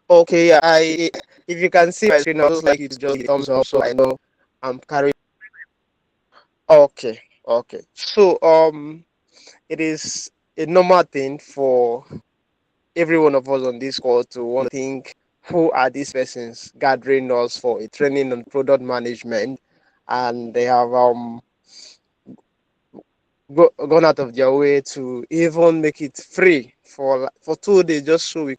Okay, yeah, I if you can see my screen, I'd just like you to just give a thumbs up so I know I'm carrying. Okay, okay. So it is a normal thing for every one of us on this call to want to think who are these persons gathering us for a training on product management, and they have gone out of their way to even make it free for 2 days just so we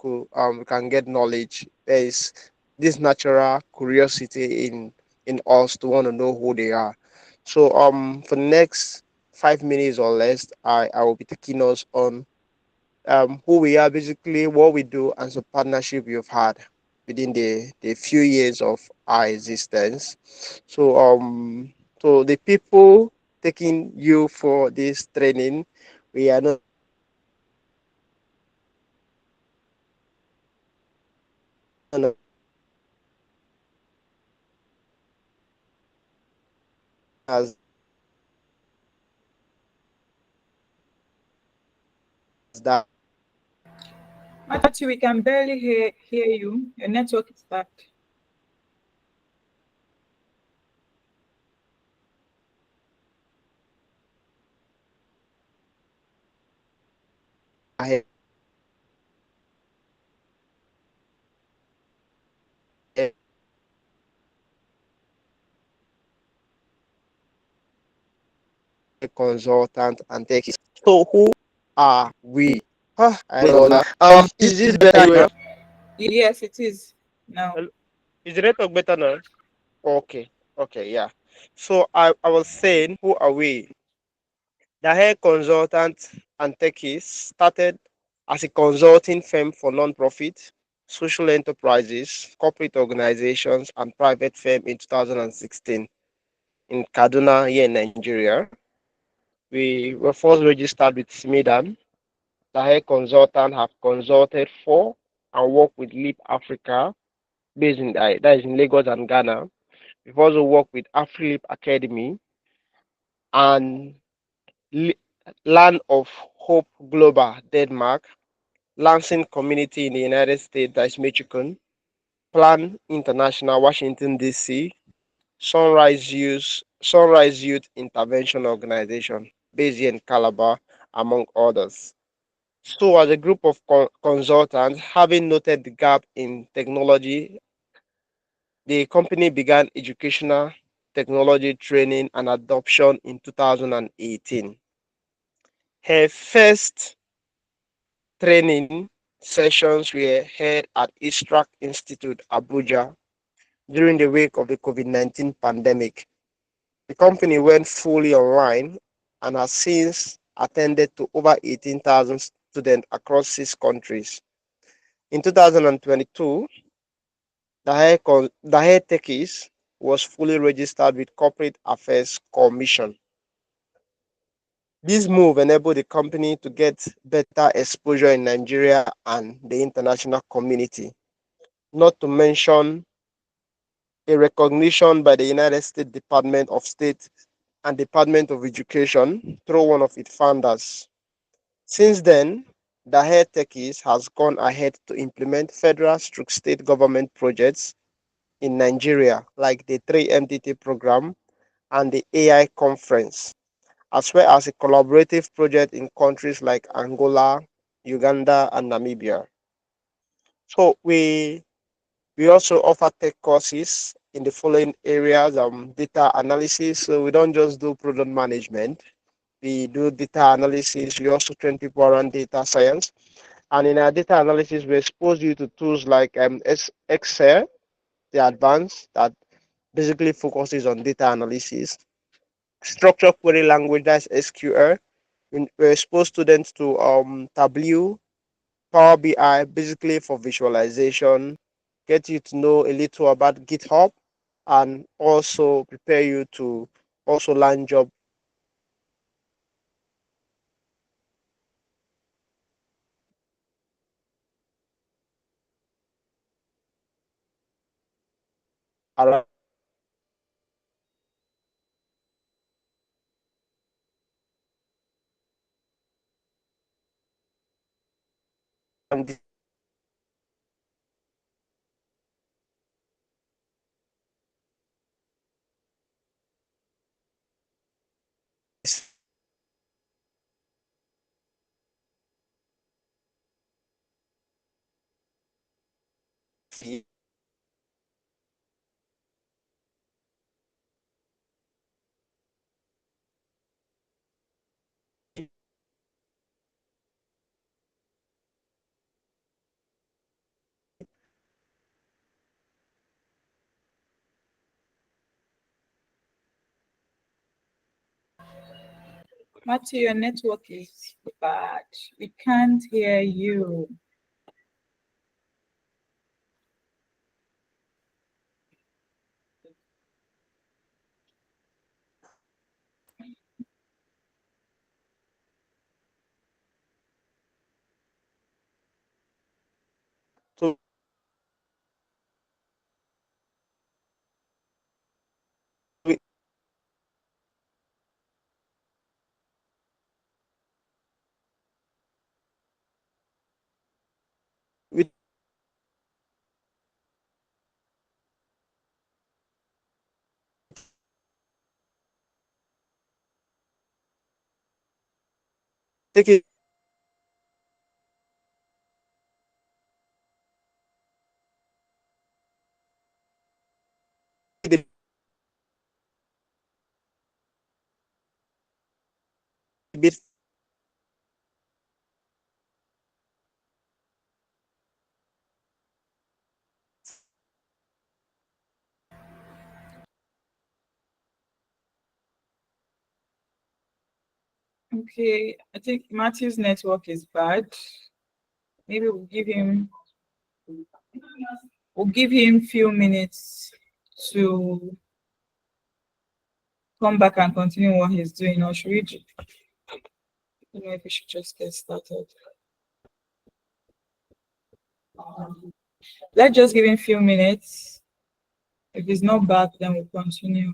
can get knowledge. There is this natural curiosity in us to want to know who they are. So for the next 5 minutes or less, I will be taking us on who we are, basically what we do, and some partnership we've had within the few years of our existence. So so the people taking you for this training, we are known as that. Matthew, we can barely hear you. Your network is bad. Consultant and techies. So who are we? I don't know. Is this better anyway? Yes, it is now. Is the network better now? Okay, okay, yeah. So I was saying, who are we? The hair consultant and techies started as a consulting firm for non-profit, social enterprises, corporate organizations, and private firm in 2016 in Kaduna, here in Nigeria. We were first registered with SMIDAN. The hair consultant have consulted for and worked with Leap Africa, based in that is in Lagos and Ghana. We've also worked with AfriLeap Academy and Land of Hope Global, Denmark, Lansing Community in the United States, that is Michigan, Plan International, Washington, D.C., Sunrise Youth Intervention Organization, based here in Calabar, among others. So, as a group of consultants, having noted the gap in technology, the company began educational technology training and adoption in 2018. Her first training sessions were held at Istrak Institute, Abuja, during the wake of the COVID-19 pandemic. The company went fully online and has since attended to over 18,000 students across 6 countries. In 2022, Dahel Techies was fully registered with Corporate Affairs Commission. This move enabled the company to get better exposure in Nigeria and the international community, not to mention a recognition by the United States Department of State and Department of Education through one of its founders. Since then, the Dahel Techies has gone ahead to implement federal stroke state government projects in Nigeria, like the 3MTT program and the AI conference, as well as a collaborative project in countries like Angola, Uganda, and Namibia. So we also offer tech courses in the following areas: data analysis. So we don't just do product management. We do data analysis. We also train people around data science. And in our data analysis, we expose you to tools like Excel, the advanced, that basically focuses on data analysis. Structured query language, that's SQL. We expose students to Tableau, Power BI, basically for visualization, get you to know a little about GitHub, and also prepare you to also land job around Matthew, your network is bad. We can't hear you. So we, we take it a bit. Okay, I think Matthew's network is bad. Maybe we'll give him few minutes to come back and continue what he's doing, or should we I don't know if we should just get started. Let's just give him a few minutes. If he's not back, then we'll continue.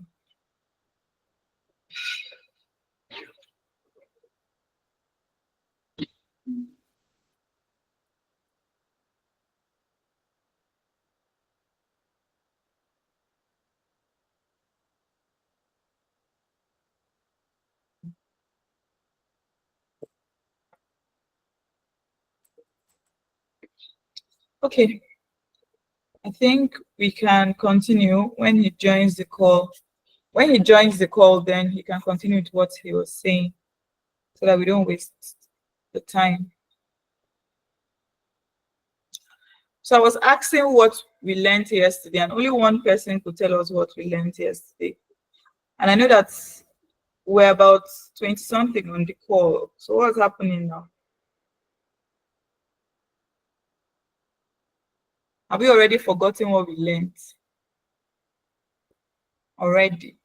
Okay, I think we can continue when he joins the call. When he joins the call, then he can continue with what he was saying so that we don't waste the time. So I was asking what we learned yesterday, and only one person could tell us what we learned yesterday. And I know that we're about 20 something on the call. So what's happening now? Have we already forgotten what we learned? Already.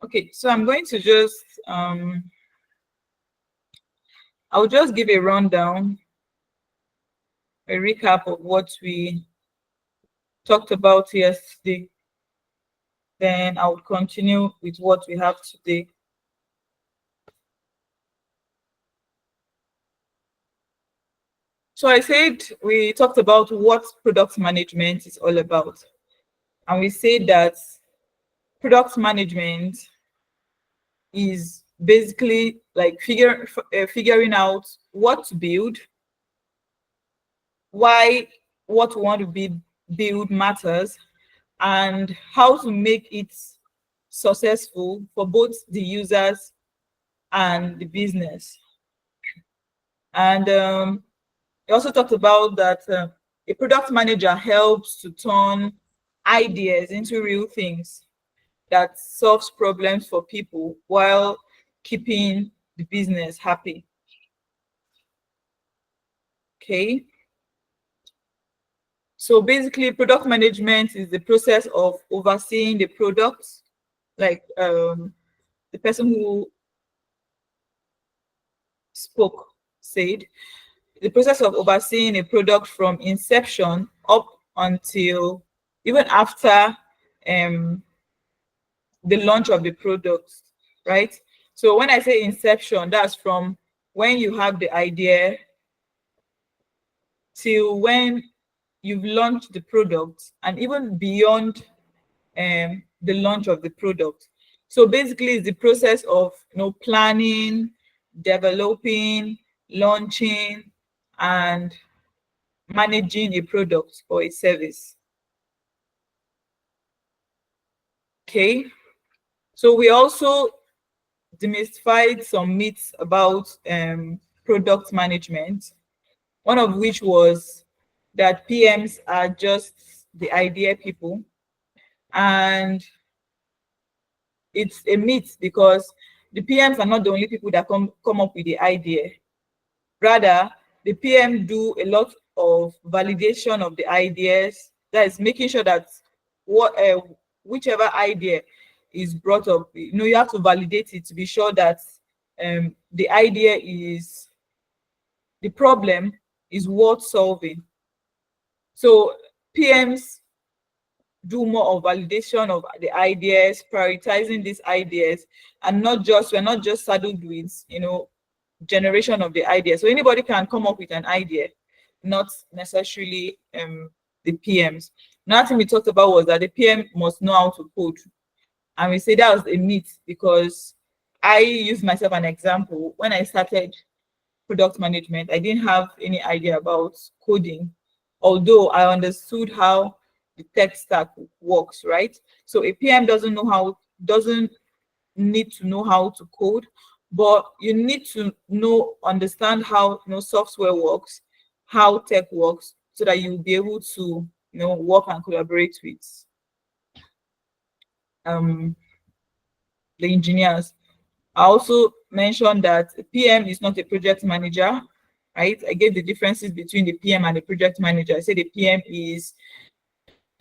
Okay, so I'm going to just I'll just give a rundown, a recap of what we talked about yesterday. Then I will continue with what we have today. So I said we talked about what product management is all about. And we said that product management is basically like figuring out what to build, why what we want to build matters, and how to make it successful for both the users and the business. And we also talked about that a product manager helps to turn ideas into real things that solves problems for people while keeping the business happy. Okay. So basically, product management is the process of overseeing the product, like the person who spoke said, the process of overseeing a product from inception up until even after um, the launch of the product, right? So when I say inception, that's from when you have the idea till when you've launched the product, and even beyond the launch of the product. So basically, it's the process of planning, developing, launching, and managing a product or a service. Okay. So we also demystified some myths about product management. One of which was that PMs are just the idea people, and it's a myth because the PMs are not the only people that come up with the idea. Rather, the PM do a lot of validation of the ideas. That is making sure that what whichever idea is brought up, you have to validate it to be sure that the idea is the problem is worth solving. So PMs do more of validation of the ideas, prioritizing these ideas, and we're not just saddled with generation of the idea. So anybody can come up with an idea, not necessarily the PMs. Another thing we talked about was that the PM must know how to code. And we say that was a myth because I use myself an example. When I started product management, I didn't have any idea about coding, although I understood how the tech stack works, right? So a PM doesn't need to know how to code, but you need to understand how software works, how tech works, so that you'll be able to work and collaborate with um the engineers. I also mentioned that PM is not a project manager, right? I gave the differences between the PM and the project manager. I said the PM is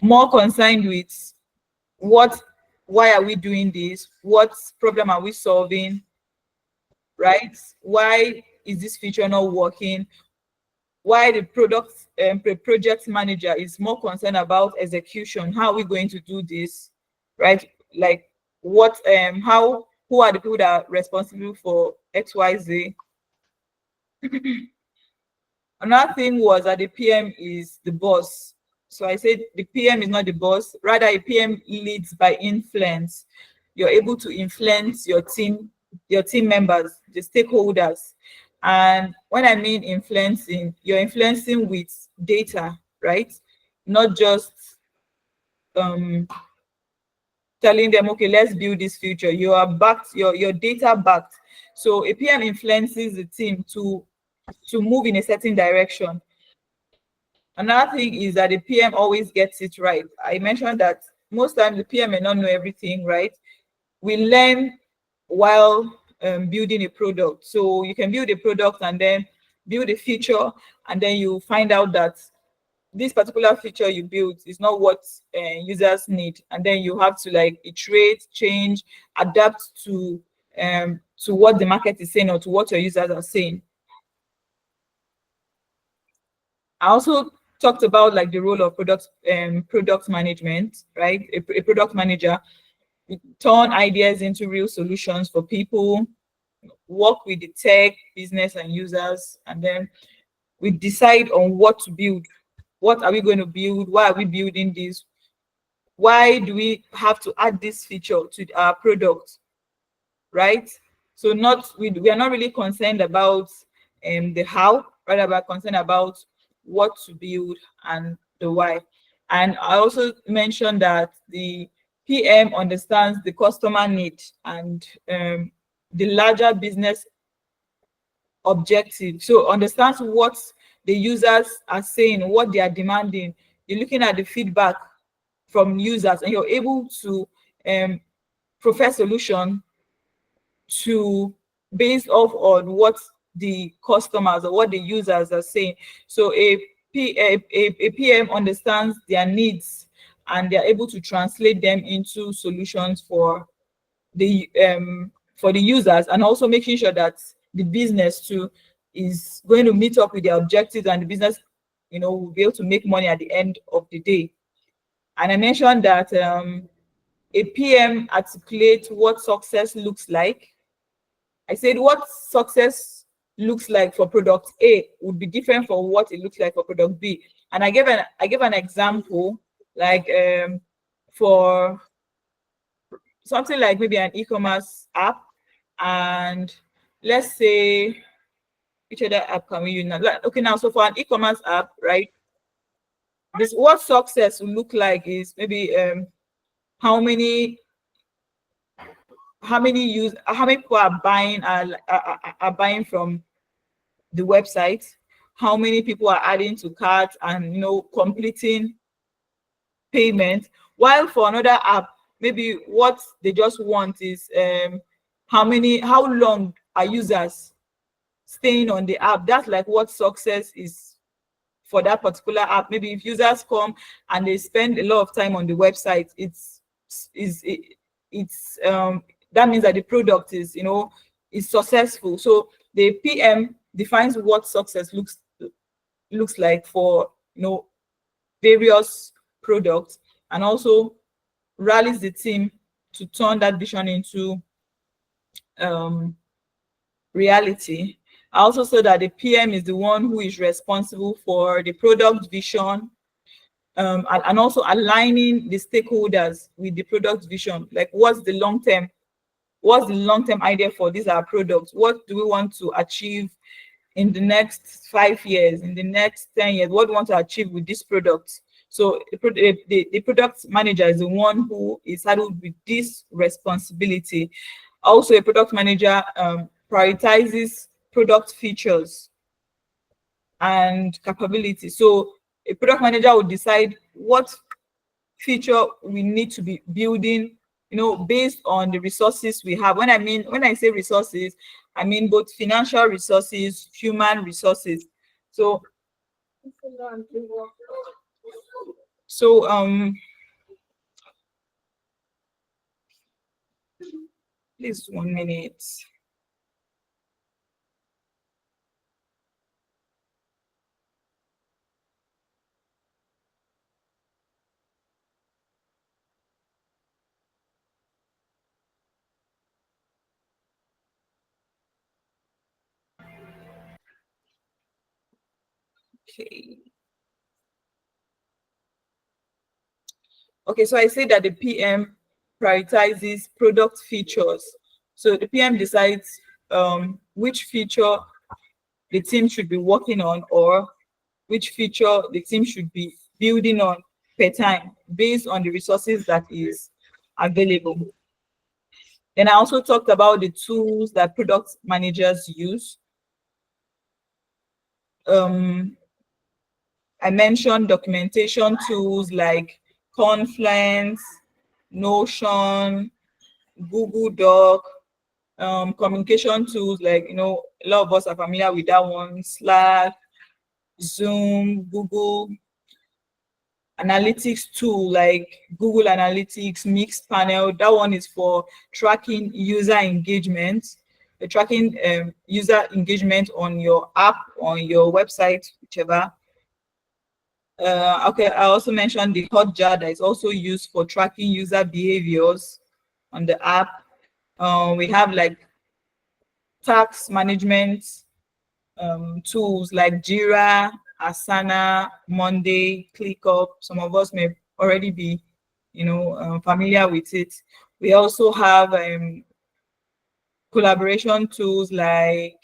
more concerned with why are we doing this? What problem are we solving? Right? Why is this feature not working? Why the project manager is more concerned about execution. How are we going to do this? Right? Like who are the people that are responsible for XYZ? Another thing was that the PM is the boss. So I said the PM is not the boss, rather a PM leads by influence. You're able to influence your team members, the stakeholders. And when I mean influencing, you're influencing with data, right? Not just telling them, okay, let's build this future. You are backed, your data backed. So a PM influences the team to move in a certain direction. Another thing is that the PM always gets it right. I mentioned that most times the PM may not know everything, right? We learn while building a product. So you can build a product and then build a feature, and then you find out that this particular feature you built is not what users need, and then you have to like iterate, change, adapt to what the market is saying or to what your users are saying. I also talked about like the role of product management, right? A product manager, we turn ideas into real solutions for people, work with the tech, business, and users, and then we decide on what to build. What are we going to build? Why are we building this? Why do we have to add this feature to our product, right? So we are not really concerned about the how, rather we're concerned about what to build and the why. And I also mentioned that the PM understands the customer need and the larger business objective. So understands what the users are saying, what they are demanding. You're looking at the feedback from users, and you're able to profess solution to based off on what the customers or what the users are saying. So a PM understands their needs, and they're able to translate them into solutions for the for the users, and also making sure that the business too is going to meet up with their objectives, and the business, will be able to make money at the end of the day. And I mentioned that a PM articulates what success looks like. I said what success looks like for product A would be different from what it looks like for product B. And I gave an example, like for something like maybe an e-commerce app, and let's say, which other app can we use now? Like, okay, now so for an e-commerce app, right? This what success will look like is maybe how many people are buying are buying from the website, how many people are adding to cart and completing payment. While for another app, maybe what they just want is how long are users staying on the app. That's like what success is for that particular app. Maybe if users come and they spend a lot of time on the website, it's that means that the product is successful. So the PM defines what success looks like for various products, and also rallies the team to turn that vision into reality. I also said that the PM is the one who is responsible for the product vision, and also aligning the stakeholders with the product vision. Like, what's the long term idea for these our products? What do we want to achieve in the next 5 years, in the next 10 years? What do we want to achieve with this product? So the product manager is the one who is saddled with this responsibility. Also, a product manager prioritizes product features and capabilities. So a product manager will decide what feature we need to be building, based on the resources we have. When I say resources, I mean both financial resources, human resources. So please 1 minute. Okay, so I say that the PM prioritizes product features. So the PM decides which feature the team should be working on, or which feature the team should be building on per time, based on the resources that is available. Then I also talked about the tools that product managers use. I mentioned documentation tools like Confluence, Notion, Google Doc, communication tools like, a lot of us are familiar with that one, Slack, Zoom, Google Analytics tool like Google Analytics, Mixed Panel. That one is for tracking user engagement, tracking user engagement on your app, on your website, whichever. Okay, I also mentioned the Hotjar that is also used for tracking user behaviors on the app. We have like task management tools like Jira, Asana, Monday, ClickUp. Some of us may already be, familiar with it. We also have collaboration tools like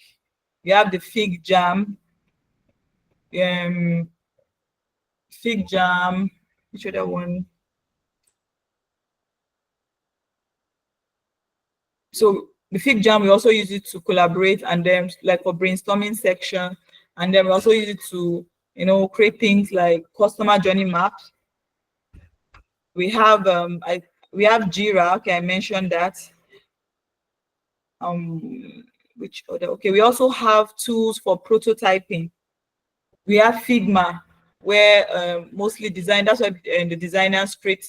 we have the FigJam, which other one? So the FigJam, we also use it to collaborate, and then like for brainstorming section, and then we also use it to create things like customer journey maps. We have we have Jira. Okay, I mentioned that. Which other? Okay, we also have tools for prototyping. We have Figma, where mostly design. That's why the designers create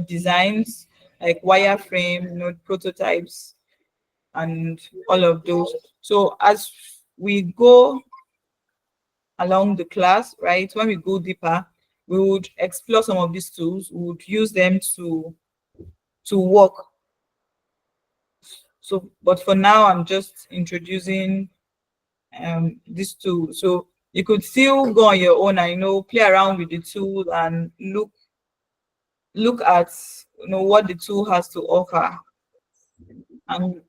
designs. like wireframe, prototypes, and all of those. So as we go along the class, right, when we go deeper, we would explore some of these tools. We would use them to work. So, but for now, I'm just introducing this tool. So you could still go on your own and play around with the tool and look at what the tool has to offer. And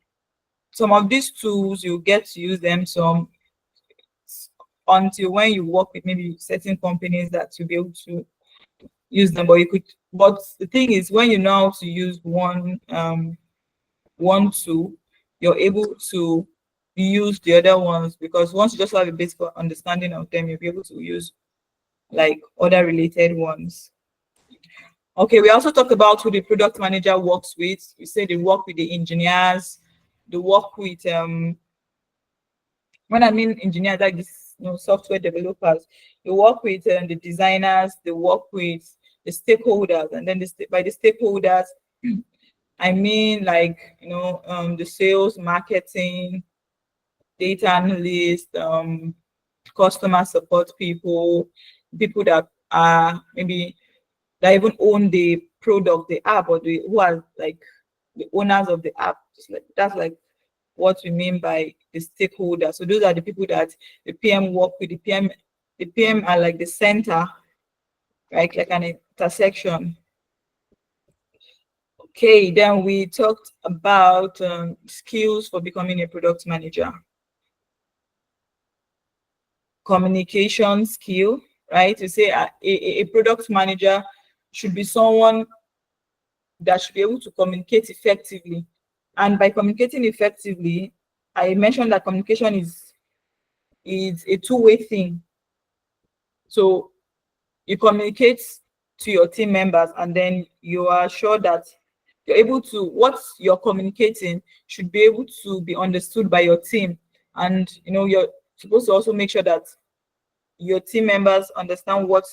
some of these tools you get to use them some until when you work with maybe certain companies that you'll be able to use them. But the thing is, when you know how to use one tool, you're able to use the other ones, because once you just have a basic understanding of them, you'll be able to use like other related ones. Okay, we also talked about who the product manager works with. We say they work with the engineers, they work with when I mean engineers, like this, software developers, they work with the designers, they work with the stakeholders, and then by the stakeholders, I mean like the sales, marketing, data analyst, customer support people, people that are maybe that even own the product, the app, or who are like the owners of the app. That's like what we mean by the stakeholder. So those are the people that the PM work with. The PM are like the center, right? Like an intersection. Okay, then we talked about skills for becoming a product manager. Communication skill, right? You say a product manager should be someone that should be able to communicate effectively. And by communicating effectively, I mentioned that communication is a two-way thing. So you communicate to your team members, and then you are sure that you're able to, what you're communicating should be able to be understood by your team. And you're supposed to also make sure that your team members understand what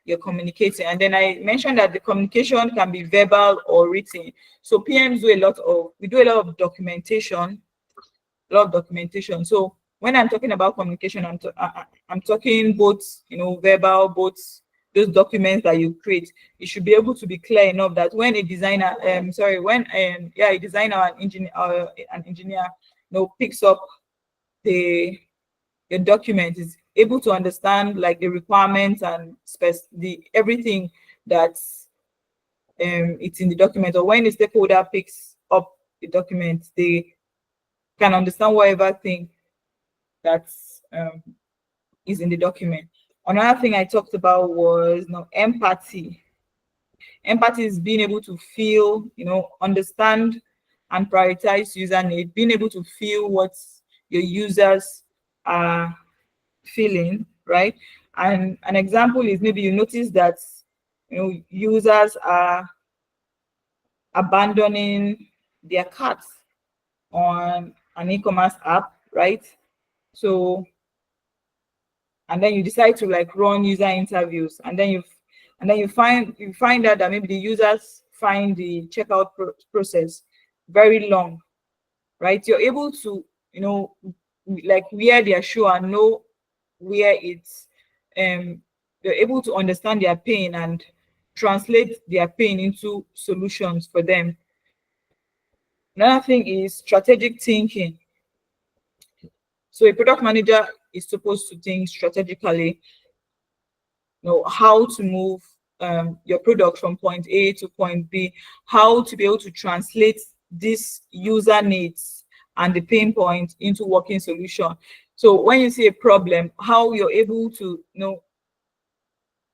you're communicating. And then I mentioned that the communication can be verbal or written. So PMs do a lot of documentation, So when I'm talking about communication, I'm talking both, verbal, both those documents that you create. It should be able to be clear enough that when a designer, a designer or an engineer, picks up the document, is able to understand like the requirements and everything that's it's in the document. Or when the stakeholder picks up the document, they can understand whatever thing that's is in the document. Another thing I talked about was empathy. Empathy is being able to feel, understand and prioritize user need, being able to feel what your users are feeling, right? And an example is maybe you notice that users are abandoning their carts on an e-commerce app, right? So, and then you decide to like run user interviews, and then you find out that maybe the users find the checkout process very long, right? You're able to like wear their shoe and know where it's you're able to understand their pain and translate their pain into solutions for them. Another thing is strategic thinking. So a product manager is supposed to think strategically, how to move your product from point A to point B, how to be able to translate these user needs and the pain point into working solution. So when you see a problem, how you're able to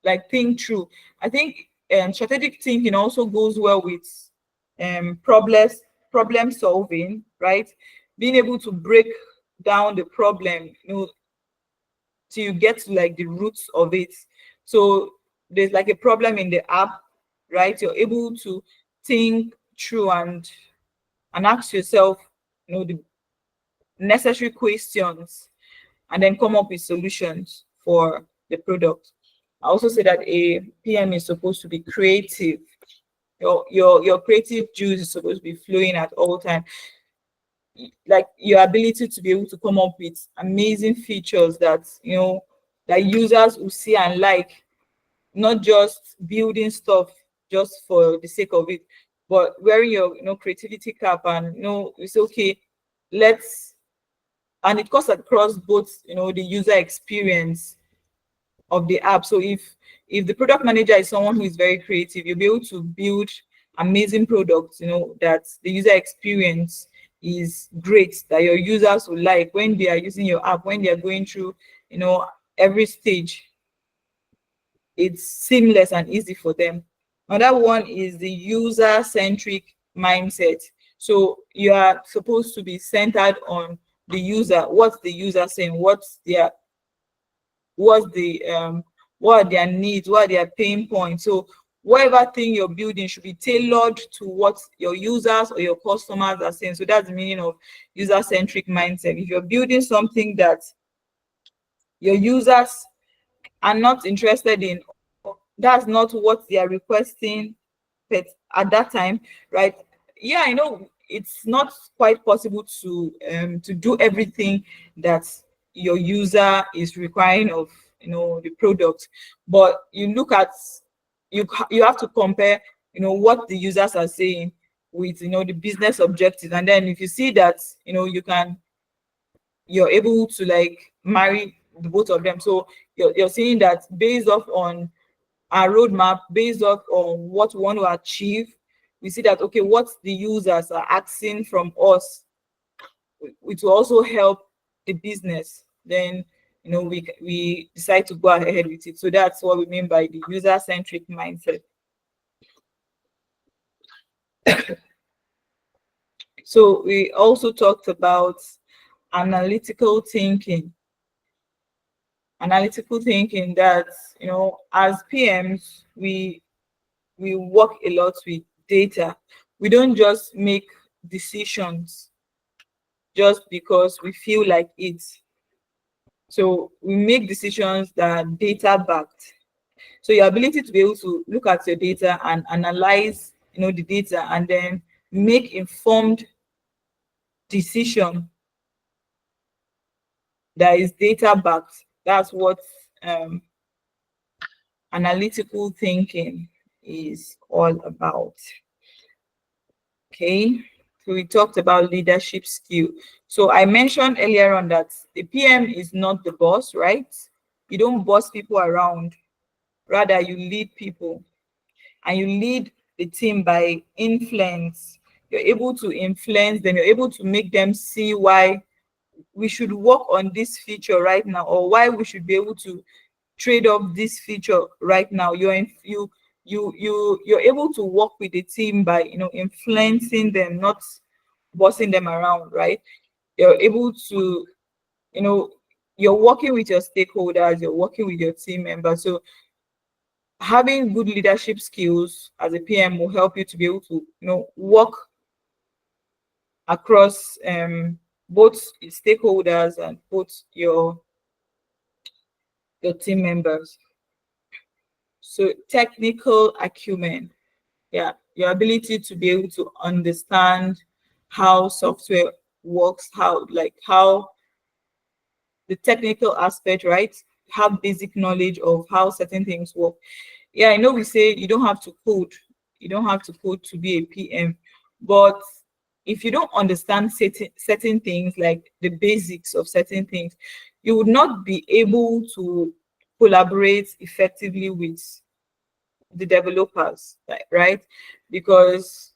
like think through. I think strategic thinking also goes well with problem solving, right? Being able to break down the problem, till you get to like the roots of it. So there's like a problem in the app, right? You're able to think through and ask yourself, the necessary questions, and then come up with solutions for the product. I also say that a PM is supposed to be creative. your creative juice is supposed to be flowing at all time. Like your ability to be able to come up with amazing features that that users will see and like, not just building stuff just for the sake of it, but wearing your creativity cap, and it's okay, let's and it cuts across both the user experience of the app. So if the product manager is someone who is very creative, you'll be able to build amazing products, that the user experience is great, that your users will like when they are using your app, when they are going through every stage. It's seamless and easy for them. Another one is the user-centric mindset. So you are supposed to be centered on the user. What's the user saying? What's the what are their needs? What are their pain points? So whatever thing you're building should be tailored to what your users or your customers are saying. So that's the meaning of user-centric mindset. If you're building something that your users are not interested in, that's not what they are requesting at that time, right? Yeah, I know it's not quite possible to do everything that your user is requiring of the product, but you have to compare what the users are saying with the business objectives, and then if you see that you're able to like marry the both of them. So you're seeing that based off on our roadmap, based off on what we want to achieve, we see that okay, what the users are asking from us, it will also help the business. Then we decide to go ahead with it. So that's what we mean by the user-centric mindset. So we also talked about analytical thinking. Analytical thinking that as PMs we work a lot with data. We don't just make decisions just because we feel like it. So we make decisions that are data backed. So your ability to be able to look at your data and analyze the data, and then make informed decision that is data backed. That's what um, analytical thinking is all about. Okay, so we talked about leadership skill. So I mentioned earlier on that the PM is not the boss, right? You don't boss people around, rather you lead people, and you lead the team by influence. You're able to influence them, you're able to make them see why we should work on this feature right now, or why we should be able to trade off this feature right now. You're able to work with the team by influencing them, not bossing them around, right? You're able to you know you're working with your stakeholders, you're working with your team members. So having good leadership skills as a PM will help you to be able to work across both stakeholders and both your team members. So technical acumen, yeah, your ability to be able to understand how software works, how the technical aspect, right? Have basic knowledge of how certain things work. Yeah, I know we say you don't have to code, to be a PM, but if you don't understand certain things, like the basics of certain things, you would not be able to collaborate effectively with the developers, right? Because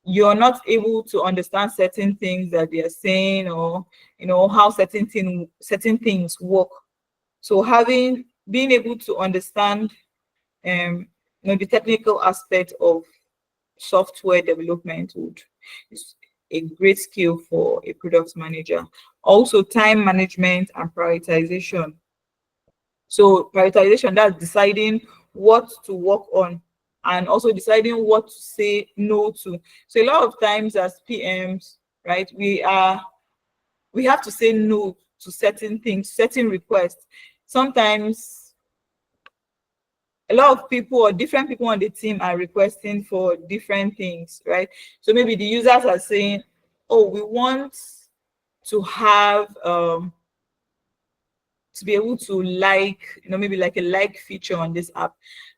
you're not able to understand certain things that they are saying, or how certain things work. So being able to understand the technical aspect of software development is a great skill for a product manager. Also, time management and prioritization. So prioritization, that's deciding what to work on, and also deciding what to say no to. So a lot of times as PMs, right, we have to say no to certain things, certain requests. Sometimes a lot of people or different people on the team are requesting for different things, right? So maybe the users are saying, oh, we want to have to be able to like, maybe like a like feature on this app.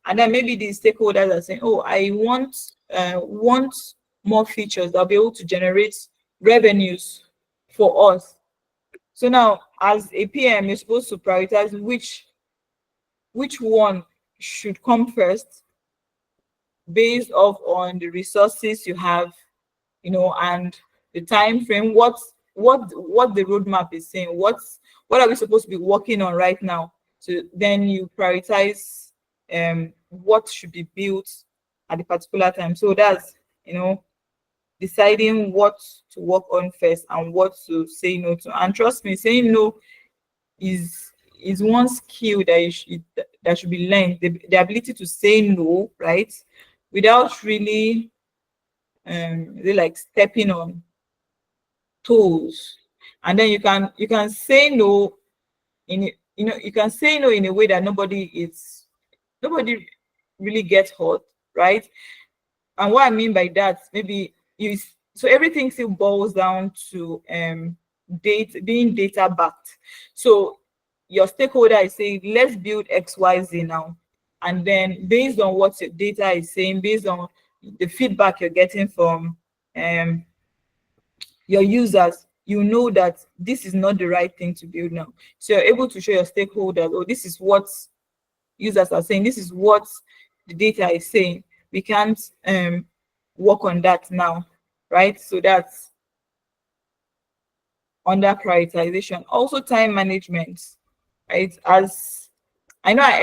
And then maybe the stakeholders are saying, oh, I want more features that'll be able to generate revenues for us. So now as a PM, you're supposed to prioritize which one should come first based off on the resources you have, and the time frame, what the roadmap is saying, what are we supposed to be working on right now. So then you prioritize what should be built at the particular time. So that's, deciding what to work on first and what to say no to. And trust me, saying no is one skill that that should be learned. The ability to say no, right, without really they like stepping on toes. And then you can say no you can say no in a way that nobody really gets hurt, right? And what I mean by that, maybe so everything still boils down to being data backed. So your stakeholder is saying, let's build XYZ now. And then based on what your data is saying, based on the feedback you're getting from um your users, you know that this is not the right thing to build now. So you're able to show your stakeholders, oh, this is what users are saying, this is what the data is saying. We can't work on that now, right? So that's under prioritization. Also time management, right? As I know I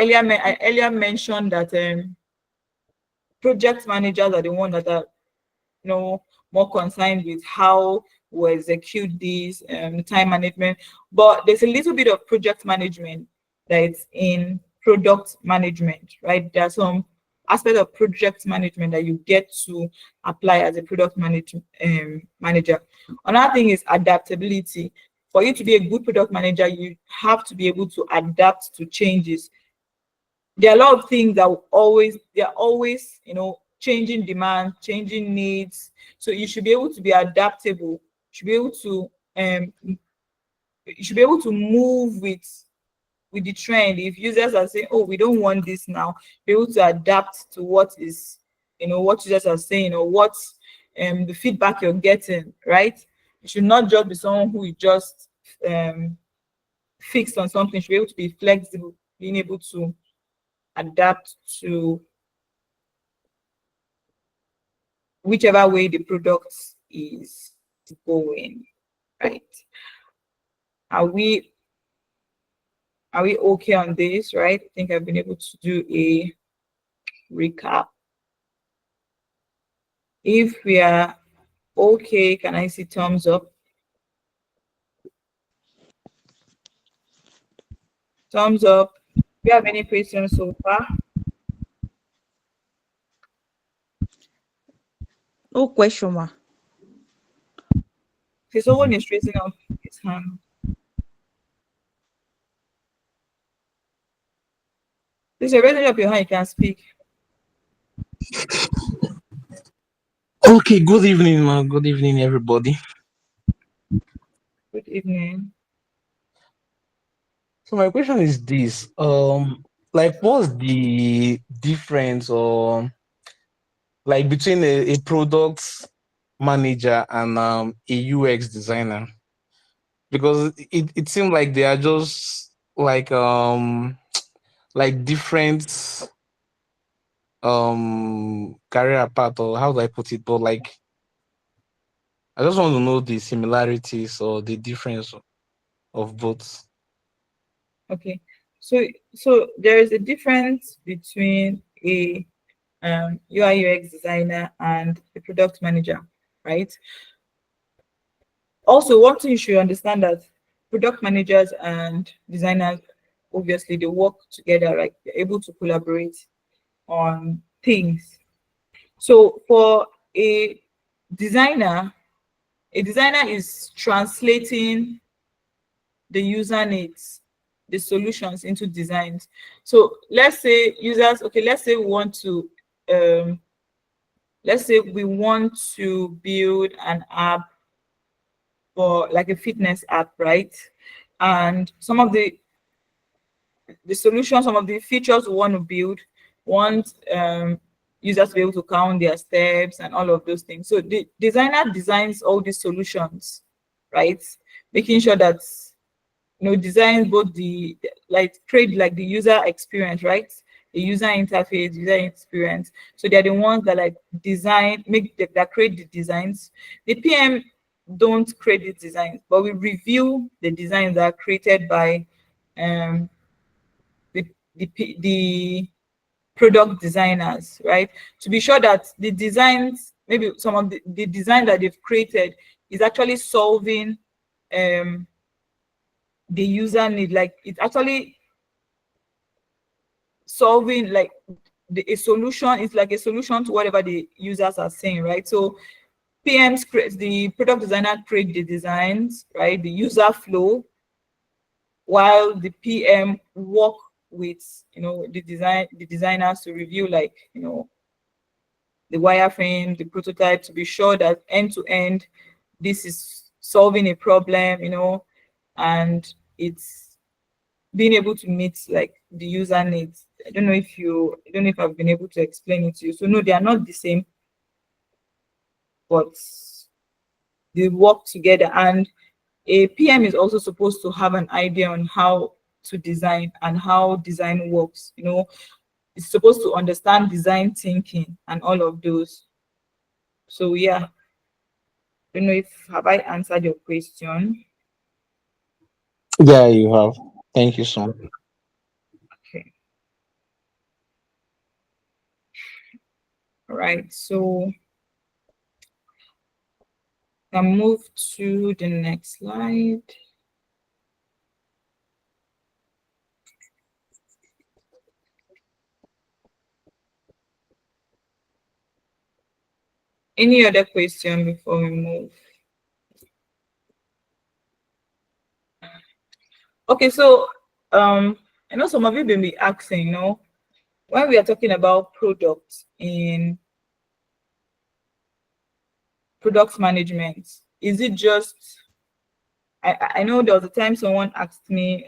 earlier mentioned that project managers are the one that are more concerned with how we execute these time management, but there's a little bit of project management that's in product management, right? There are some aspects of project management that you get to apply as a product manager. Another thing is adaptability. For you to be a good product manager, you have to be able to adapt to changes. There are a lot of things that they're always changing demand, changing needs. So you should be able to be adaptable. You should be able to move with the trend. If users are saying, oh, we don't want this now, be able to adapt to what users are saying, or what the feedback you're getting, right? You should not just be someone who is just fixed on something. You should be able to be flexible, being able to adapt to whichever way the product is going, right? Are we okay on this, right? I think I've been able to do a recap. If we are okay, can I see thumbs up? Thumbs up. Do you have any questions so far? No question, ma. Okay, someone is raising up his hand. Please, you're raising up your hand, you can speak. Okay, good evening, man. Good evening, everybody. Good evening. So my question is this: like, what's the difference, or like, between a product manager and a UX designer? Because it seems like they are just like different career path, or how do I put it? But like, I just want to know the similarities or the difference of both. Okay, so there is a difference between a UI UX designer and a product manager, right? Also, one thing you should understand that product managers and designers, obviously, they work together, right? They're able to collaborate on things. So for designer, a designer is translating the user needs, the solutions into designs. So let's say users, okay, let's say we want to build an app for like a fitness app, right? And some of the solutions, some of the features we want to build, want users to be able to count their steps and all of those things. So the designer designs all these solutions, right? Making sure that design both the like create like the user experience, right? The user interface, user experience. So they're the ones that like design, that create the designs. The PM don't create the designs, but we review the designs that are created by the product designers, right? To be sure that the designs, maybe some of the design that they've created is actually solving the user need, like it's actually solving like a solution. It's like a solution to whatever the users are saying, right? So PMs create, the product designer create the designs, right? The user flow, while the PM work with the designers to review like the wireframe, the prototype, to be sure that end to end this is solving a problem, and it's being able to meet like the user needs. I don't know if I've been able to explain it to you. So no, they are not the same, but they work together. And a PM is also supposed to have an idea on how to design and how design works. It's supposed to understand design thinking and all of those. So yeah, I don't know if have I answered your question. Yeah, you have. Thank you so much. Okay. All right. So I move to the next slide. Any other question before we move? Okay, so I know some of you may be asking, when we are talking about products in product management, is it just I know there was a time someone asked me,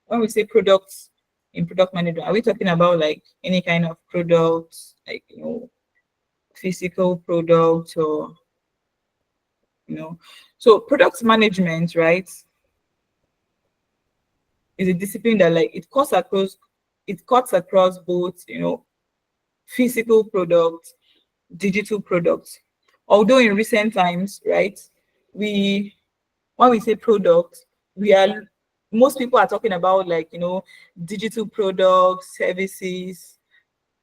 when we say products in product management, are we talking about like any kind of products, like physical products, or so product management, right, is a discipline that like it cuts across both physical products, digital products. Although in recent times, right, when we say product, most people are talking about like digital products, services,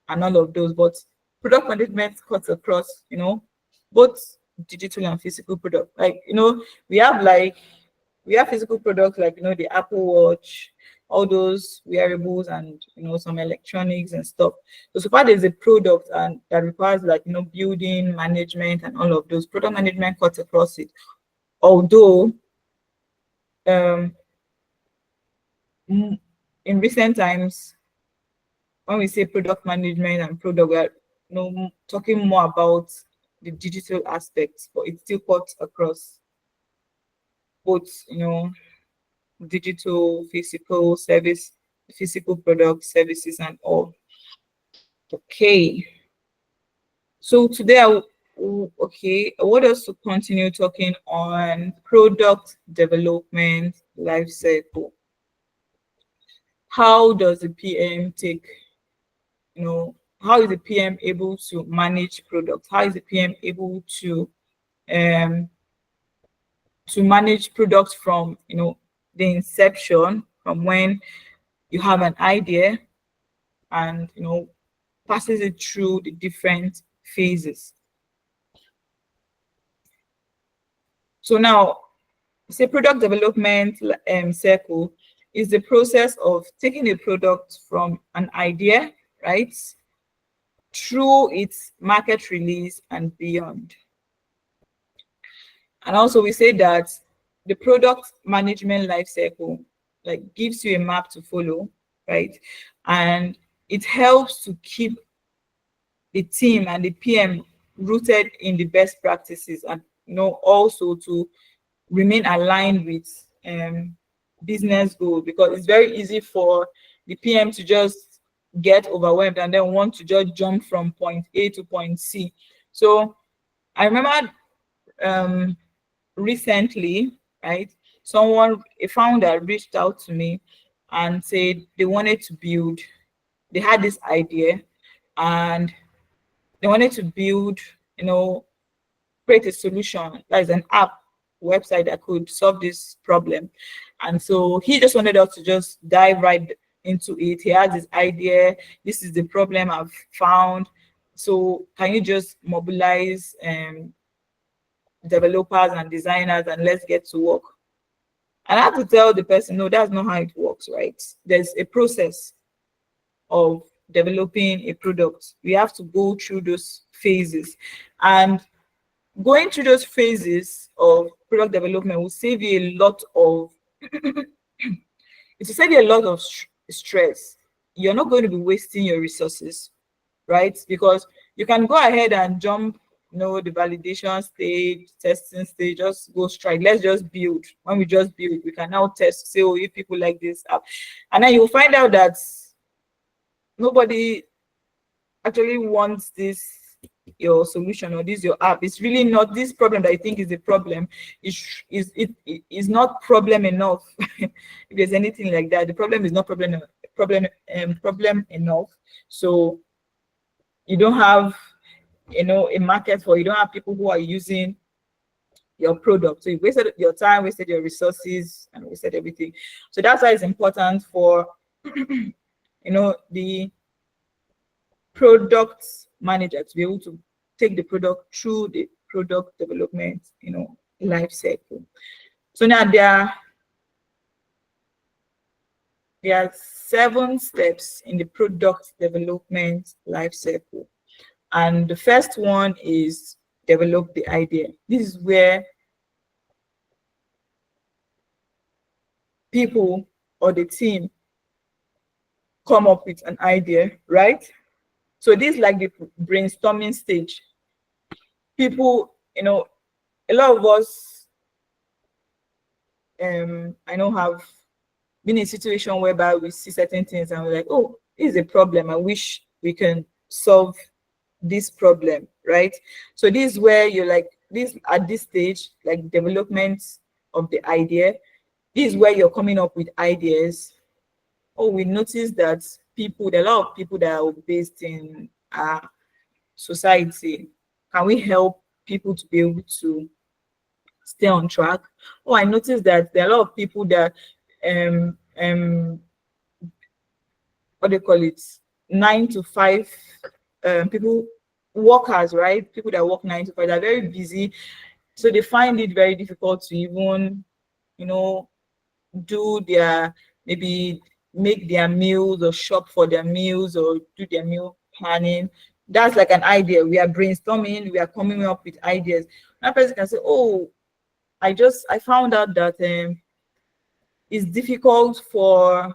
and all of those. But product management cuts across both digital and physical product. Like we have physical products like the Apple Watch, all those wearables, and some electronics and stuff. So far there's a product and that requires like building management and all of those. Product management cuts across it. Although um in recent times, when we say product management and product, we are talking more about the digital aspects, but it still cuts across both digital, physical service, physical products, services, and all. Okay. So today I want us to continue talking on product development life cycle. How does the PM take, how is the PM able to manage products? How is the PM able to manage products from the inception, from when you have an idea, and passes it through the different phases. So now, say product development cycle is the process of taking a product from an idea, right, through its market release and beyond. And also we say that the product management life cycle like gives you a map to follow, right? And it helps to keep the team and the PM rooted in the best practices, and also to remain aligned with business goals, because it's very easy for the PM to just get overwhelmed and then want to just jump from point A to point C. So I remember recently, right, a founder reached out to me and said they wanted to build, they had this idea and they wanted to build, create a solution that is an app website that could solve this problem. And so he just wanted us to just dive right into it. He has this idea, this is the problem I've found, so can you just mobilize developers and designers and let's get to work. And I have to tell the person, no, that's not how it works, right? There's a process of developing a product. We have to go through those phases, and going through those phases of product development will save you a lot of it will save you a lot of stress. You're not going to be wasting your resources, right? Because you can go ahead and jump, the validation stage, testing stage, just go straight. Let's just build. When we just build, we can now test, say, oh, if people like this app. And then you'll find out that nobody actually wants this, your solution, or this your app. It's really not this problem that you think is a problem. It is not problem enough. If there's anything like that, the problem is not problem enough. So you don't have a market for, you don't have people who are using your product. So you wasted your time, wasted your resources, and wasted everything. So that's why it's important for the product manager to be able to take the product through the product development life cycle. So now there are 7 steps in the product development life cycle. And the first one is develop the idea. This is where people or the team come up with an idea, right? So this is like the brainstorming stage. People, a lot of us, I know, have been in a situation whereby we see certain things and we're like, oh, this is a problem. I wish we can solve this problem, right? So this is where you're like, this at this stage, like development of the idea, this is where you're coming up with ideas. Oh, we noticed that there are a lot of people that are based in our society. Can we help people to be able to stay on track? Oh, I noticed that there are a lot of people that what do you call it, 9 to 5 people, workers, right? People that work 9 to 5, they're very busy, so they find it very difficult to even do their, maybe make their meals or shop for their meals or do their meal planning. That's like an idea. We are brainstorming, we are coming up with ideas. That person can say, oh, I found out that it's difficult for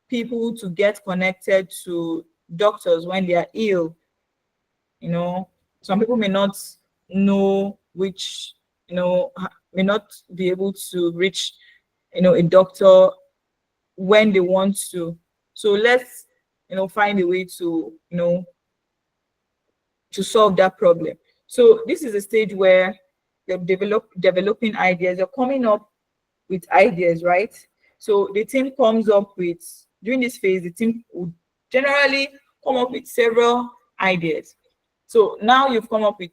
people to get connected to doctors when they are ill. Some people may not know which, may not be able to reach, a doctor when they want to. So let's, find a way to, to solve that problem. So this is a stage where you're developing ideas. You're coming up with ideas, right? So the team comes up with, during this phase, the team would generally come up with several ideas. So now you've come up with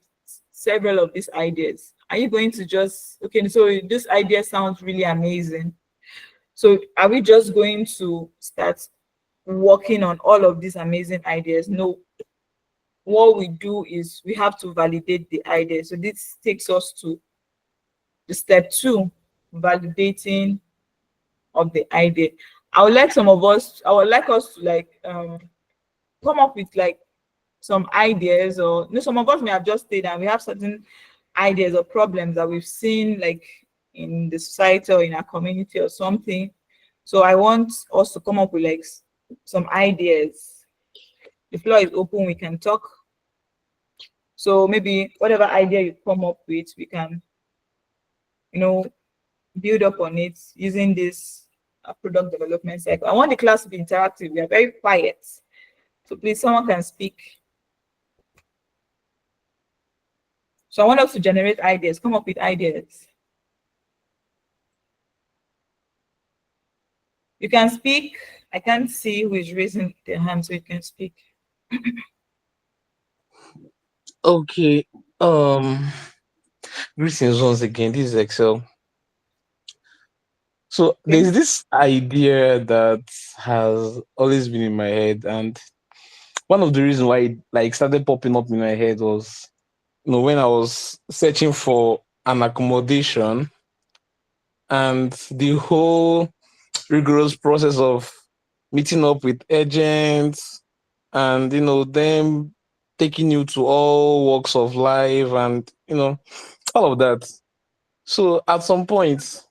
several of these ideas. Are you going to just, okay, so this idea sounds really amazing. So are we just going to start working on all of these amazing ideas? No. What we do is we have to validate the idea. So this takes us to the step 2, validating of the idea. I would like us to like come up with like some ideas, or some of us may have just stayed and we have certain ideas or problems that we've seen like in the society or in our community or something. So I want us to come up with like some ideas. The floor is open, we can talk. So maybe whatever idea you come up with, we can, build up on it using this product development cycle. I want the class to be interactive. We are very quiet. So please, someone can speak. So I want us to generate ideas, come up with ideas. You can speak. I can't see who is raising their hand, so you can speak. Okay. Greetings once again. This is Excel. So Okay. there's this idea that has always been in my head, and one of the reasons why it like started popping up in my head was, when I was searching for an accommodation, and the whole rigorous process of meeting up with agents, and them taking you to all walks of life, and all of that. So at some point,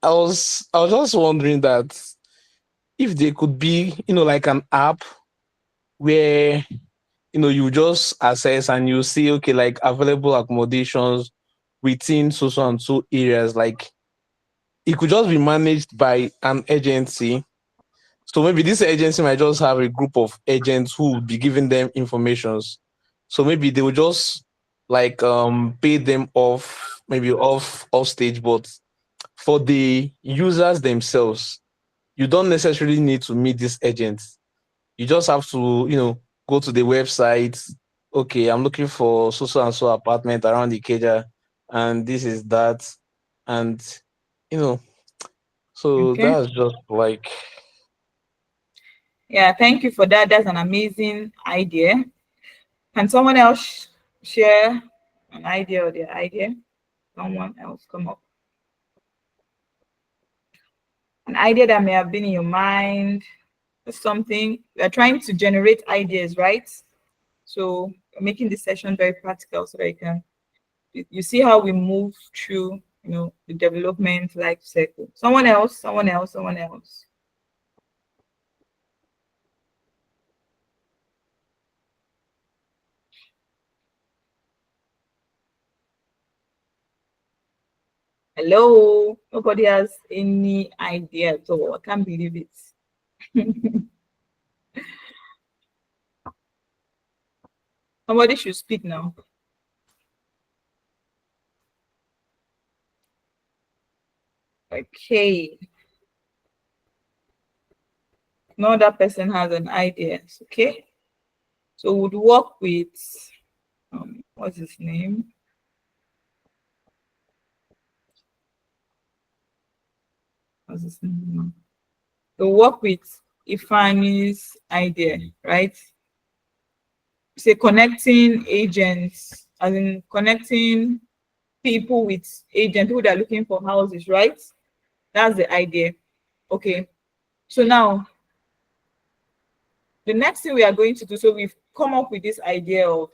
I was just wondering that if there could be, like an app where you just access and you see, okay, like available accommodations within so and so areas, like it could just be managed by an agency. So maybe this agency might just have a group of agents who will be giving them informations. So maybe they will just like pay them off, maybe off stage, but for the users themselves, you don't necessarily need to meet these agents. You just have to, go to the website. Okay, I'm looking for so and so apartment around the Ikeja, and this is that, and you know, so Okay. that's just like. Yeah, thank you for that. That's an amazing idea. Can someone else share an idea or their idea? Someone else come up. An idea that may have been in your mind, something. We're trying to generate ideas, right? So we're making this session very practical so that you see how we move through, the development life cycle. Someone else, someone else, someone else. Hello, nobody has any idea at all. I can't believe it. Somebody should speak now. Okay. No other person has an idea. Okay. So we'd work with what's his name? What's his name? So work with Ifani's idea, right? Say connecting agents, as in connecting people with agents who are looking for houses, right? That's the idea. Okay. So now the next thing we are going to do, so we've come up with this idea of,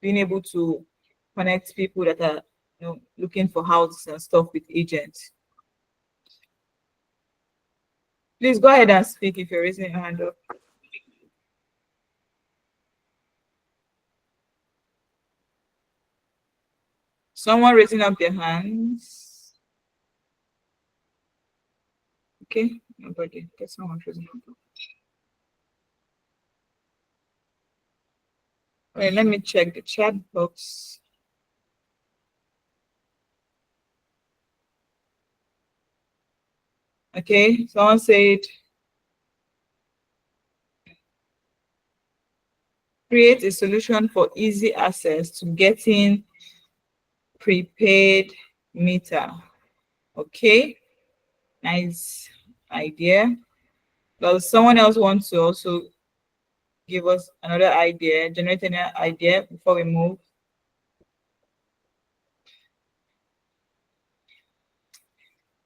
being able to connect people that are, looking for houses and stuff with agents. Please go ahead and speak if you're raising your hand up. Someone raising up their hands. Okay, nobody. Okay, someone raising up. Wait, let me check the chat box. Okay, someone said create a solution for easy access to getting prepaid meter. Okay, nice idea. Does someone else want to also give us another idea, generate an idea before we move?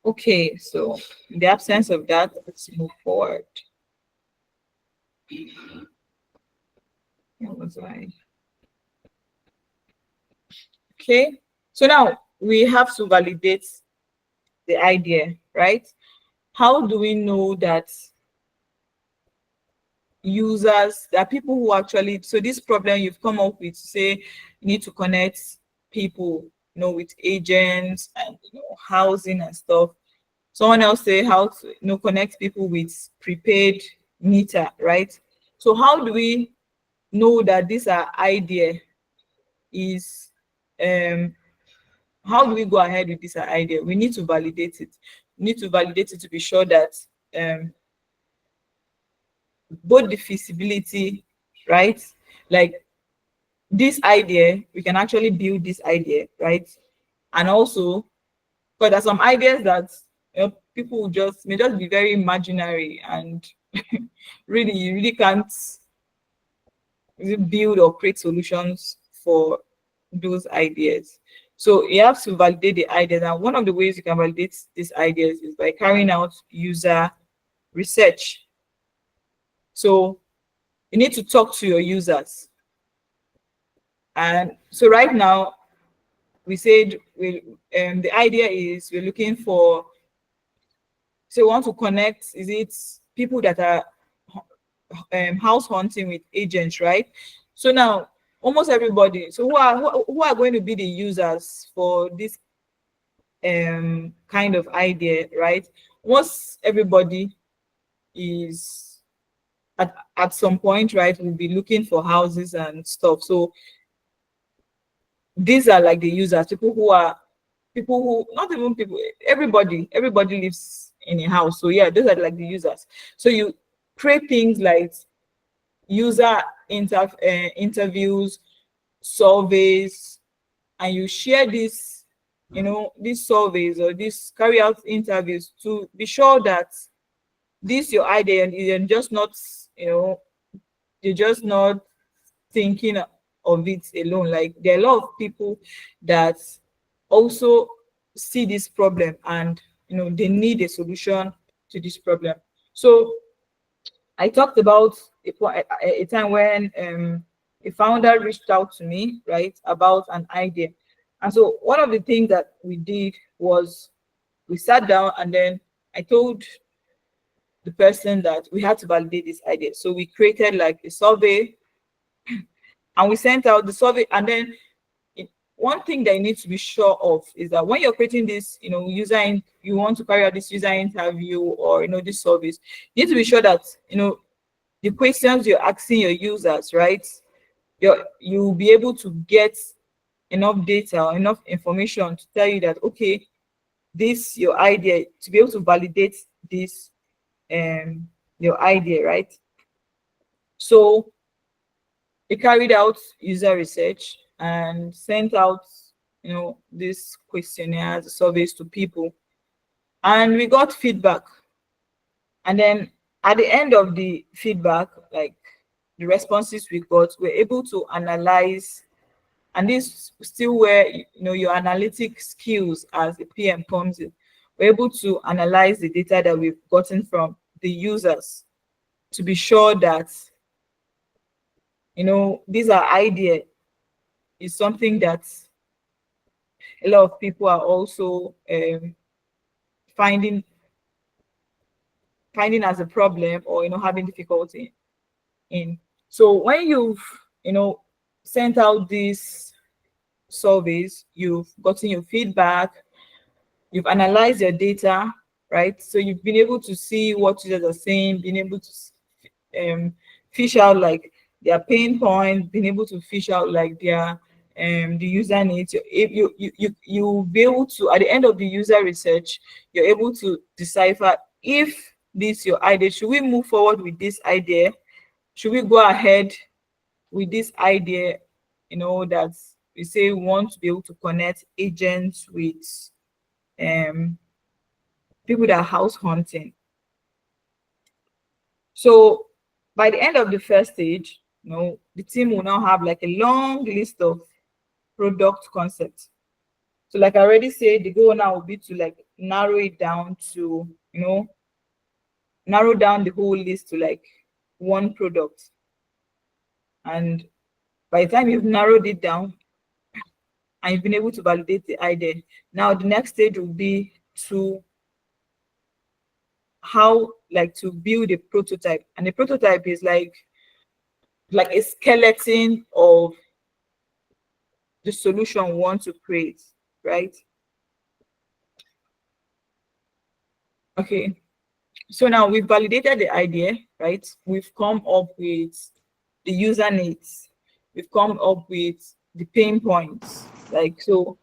Okay, so in the absence of that, let's move forward. What was I? Okay, so now we have to validate the idea, right? how do we know that users, there are people who actually, so this problem you've come up with, say you need to connect people, with agents and housing and stuff. Someone else say how to connect people with prepaid meter, right? So how do we know that this idea is how do we go ahead with this idea? We need to validate it. We need to validate it to be sure that both the feasibility, right? Like this idea, we can actually build this idea, right? And also, but there's some ideas that people may just be very imaginary and really, you really can't build or create solutions for those ideas. So you have to validate the ideas, and one of the ways you can validate these ideas is by carrying out user research. So you need to talk to your users. And so right now, we said the idea is we're looking for, so we want to connect, is it people that are house hunting with agents, right? So now almost everybody, so who are going to be the users for this kind of idea, right? Once everybody is at some point, right, we'll be looking for houses and stuff. So these are like the users, people who, not even people, everybody lives in a house. So yeah, those are like the users. So you create things like user interviews, surveys, and you share these surveys or these carry out interviews to be sure that this your idea, and you're just not, you're just not thinking of it alone. Like there are a lot of people that also see this problem, and they need a solution to this problem. So I talked about a time when a founder reached out to me, right, about an idea. And so one of the things that we did was we sat down, and then I told the person that we had to validate this idea. So we created like a survey, and we sent out the survey. And then one thing that you need to be sure of is that when you're creating this, you want to carry out this user interview or this service, you need to be sure that the questions you're asking your users, right, you'll be able to get enough data or enough information to tell you that, okay, this your idea, to be able to validate this your idea, right? So we carried out user research and sent out these questionnaires, surveys to people, and we got feedback. And then at the end of the feedback, like the responses we got, we're able to analyze, and this is still where your analytic skills as a PM comes in. We're able to analyze the data that we've gotten from the users to be sure that these are idea is something that a lot of people are also finding as a problem, or having difficulty in. So when you've sent out these surveys, you've gotten your feedback, you've analyzed your data, right? So you've been able to see what users are saying, been able to fish out like their pain points, been able to fish out like their the user needs. You'll be able to, at the end of the user research, you're able to decipher if this your idea, should we move forward with this idea, should we go ahead with this idea, that we say we want to be able to connect agents with people that are house hunting. So by the end of the first stage, the team will now have like a long list of product concepts. So like I already said, the goal now will be to like narrow it down to, narrow down the whole list to like one product. And by the time you've narrowed it down and you've been able to validate the idea, now the next stage will be to how like to build a prototype, and a prototype is like a skeleton of the solution we want to create, right? Okay, so now we've validated the idea, right? We've come up with the user needs, we've come up with the pain points, like so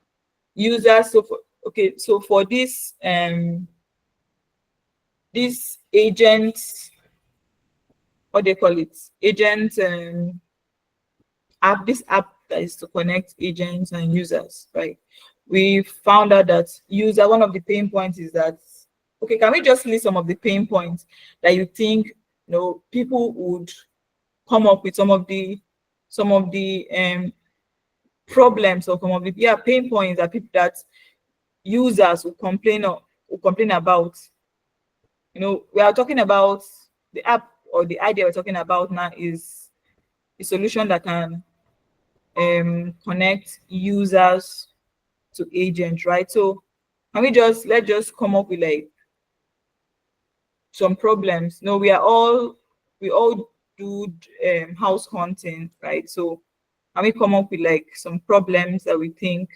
users. So for, okay, so for this agent, what they call it, agent app, this app that is to connect agents and users, right? We found out that one of the pain points is that, okay, can we just list some of the pain points that you think, people would come up with, some of the problems, or some of the pain points that people, that users will complain about. We are talking about the app, or the idea we're talking about now is a solution that can connect users to agents, right? So can we let's just come up with like some problems. We all do house hunting, right? So can we come up with like some problems that we think,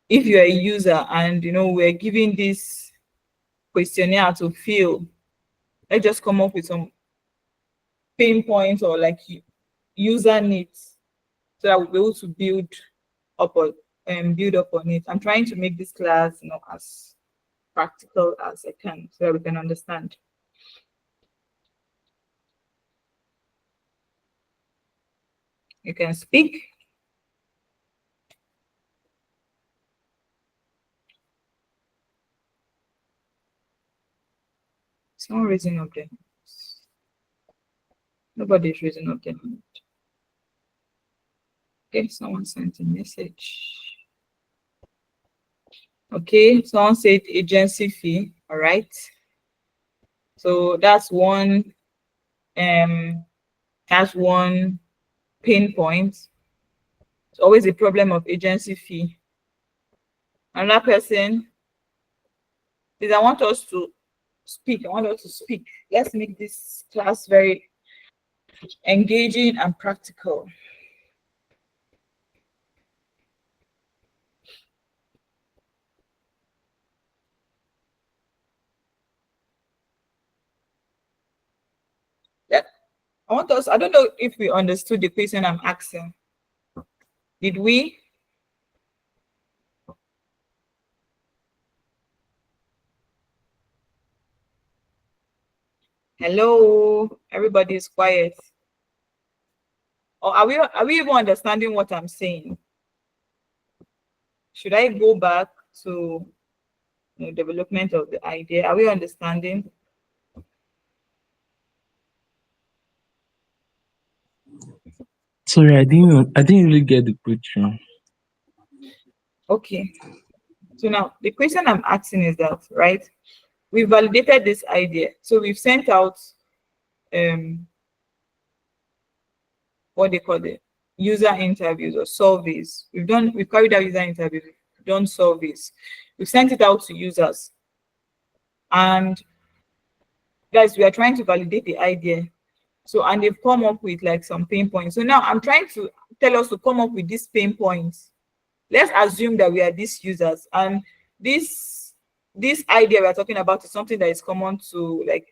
if you're a user and we're giving this questionnaire to fill, let's just come up with some pain points, or like user needs, so that we'll be able to build up on it. I'm trying to make this class as practical as I can, so that we can understand. You can speak. Someone raising up their hands. Nobody's raising up their hand. Okay, someone sent a message. Okay, someone said agency fee. All right. So that's one pain point. It's always a problem of agency fee. Another person is, I want us to speak. I want us to speak. Let's make this class very engaging and practical. Yeah. I don't know if we understood the question I'm asking. Did we? Hello, everybody is quiet. Or are we even understanding what I'm saying? Should I go back to development of the idea? Are we understanding? Sorry, I didn't really get the question. Okay. So now the question I'm asking is that, right? We validated this idea. So we've sent out what they call it, user interviews or surveys. We've carried out user interviews, we've done surveys, we've sent it out to users. And guys, we are trying to validate the idea. So, and they've come up with like some pain points. So now I'm trying to tell us to come up with these pain points. Let's assume that we are these users, and this idea we're talking about is something that is common to like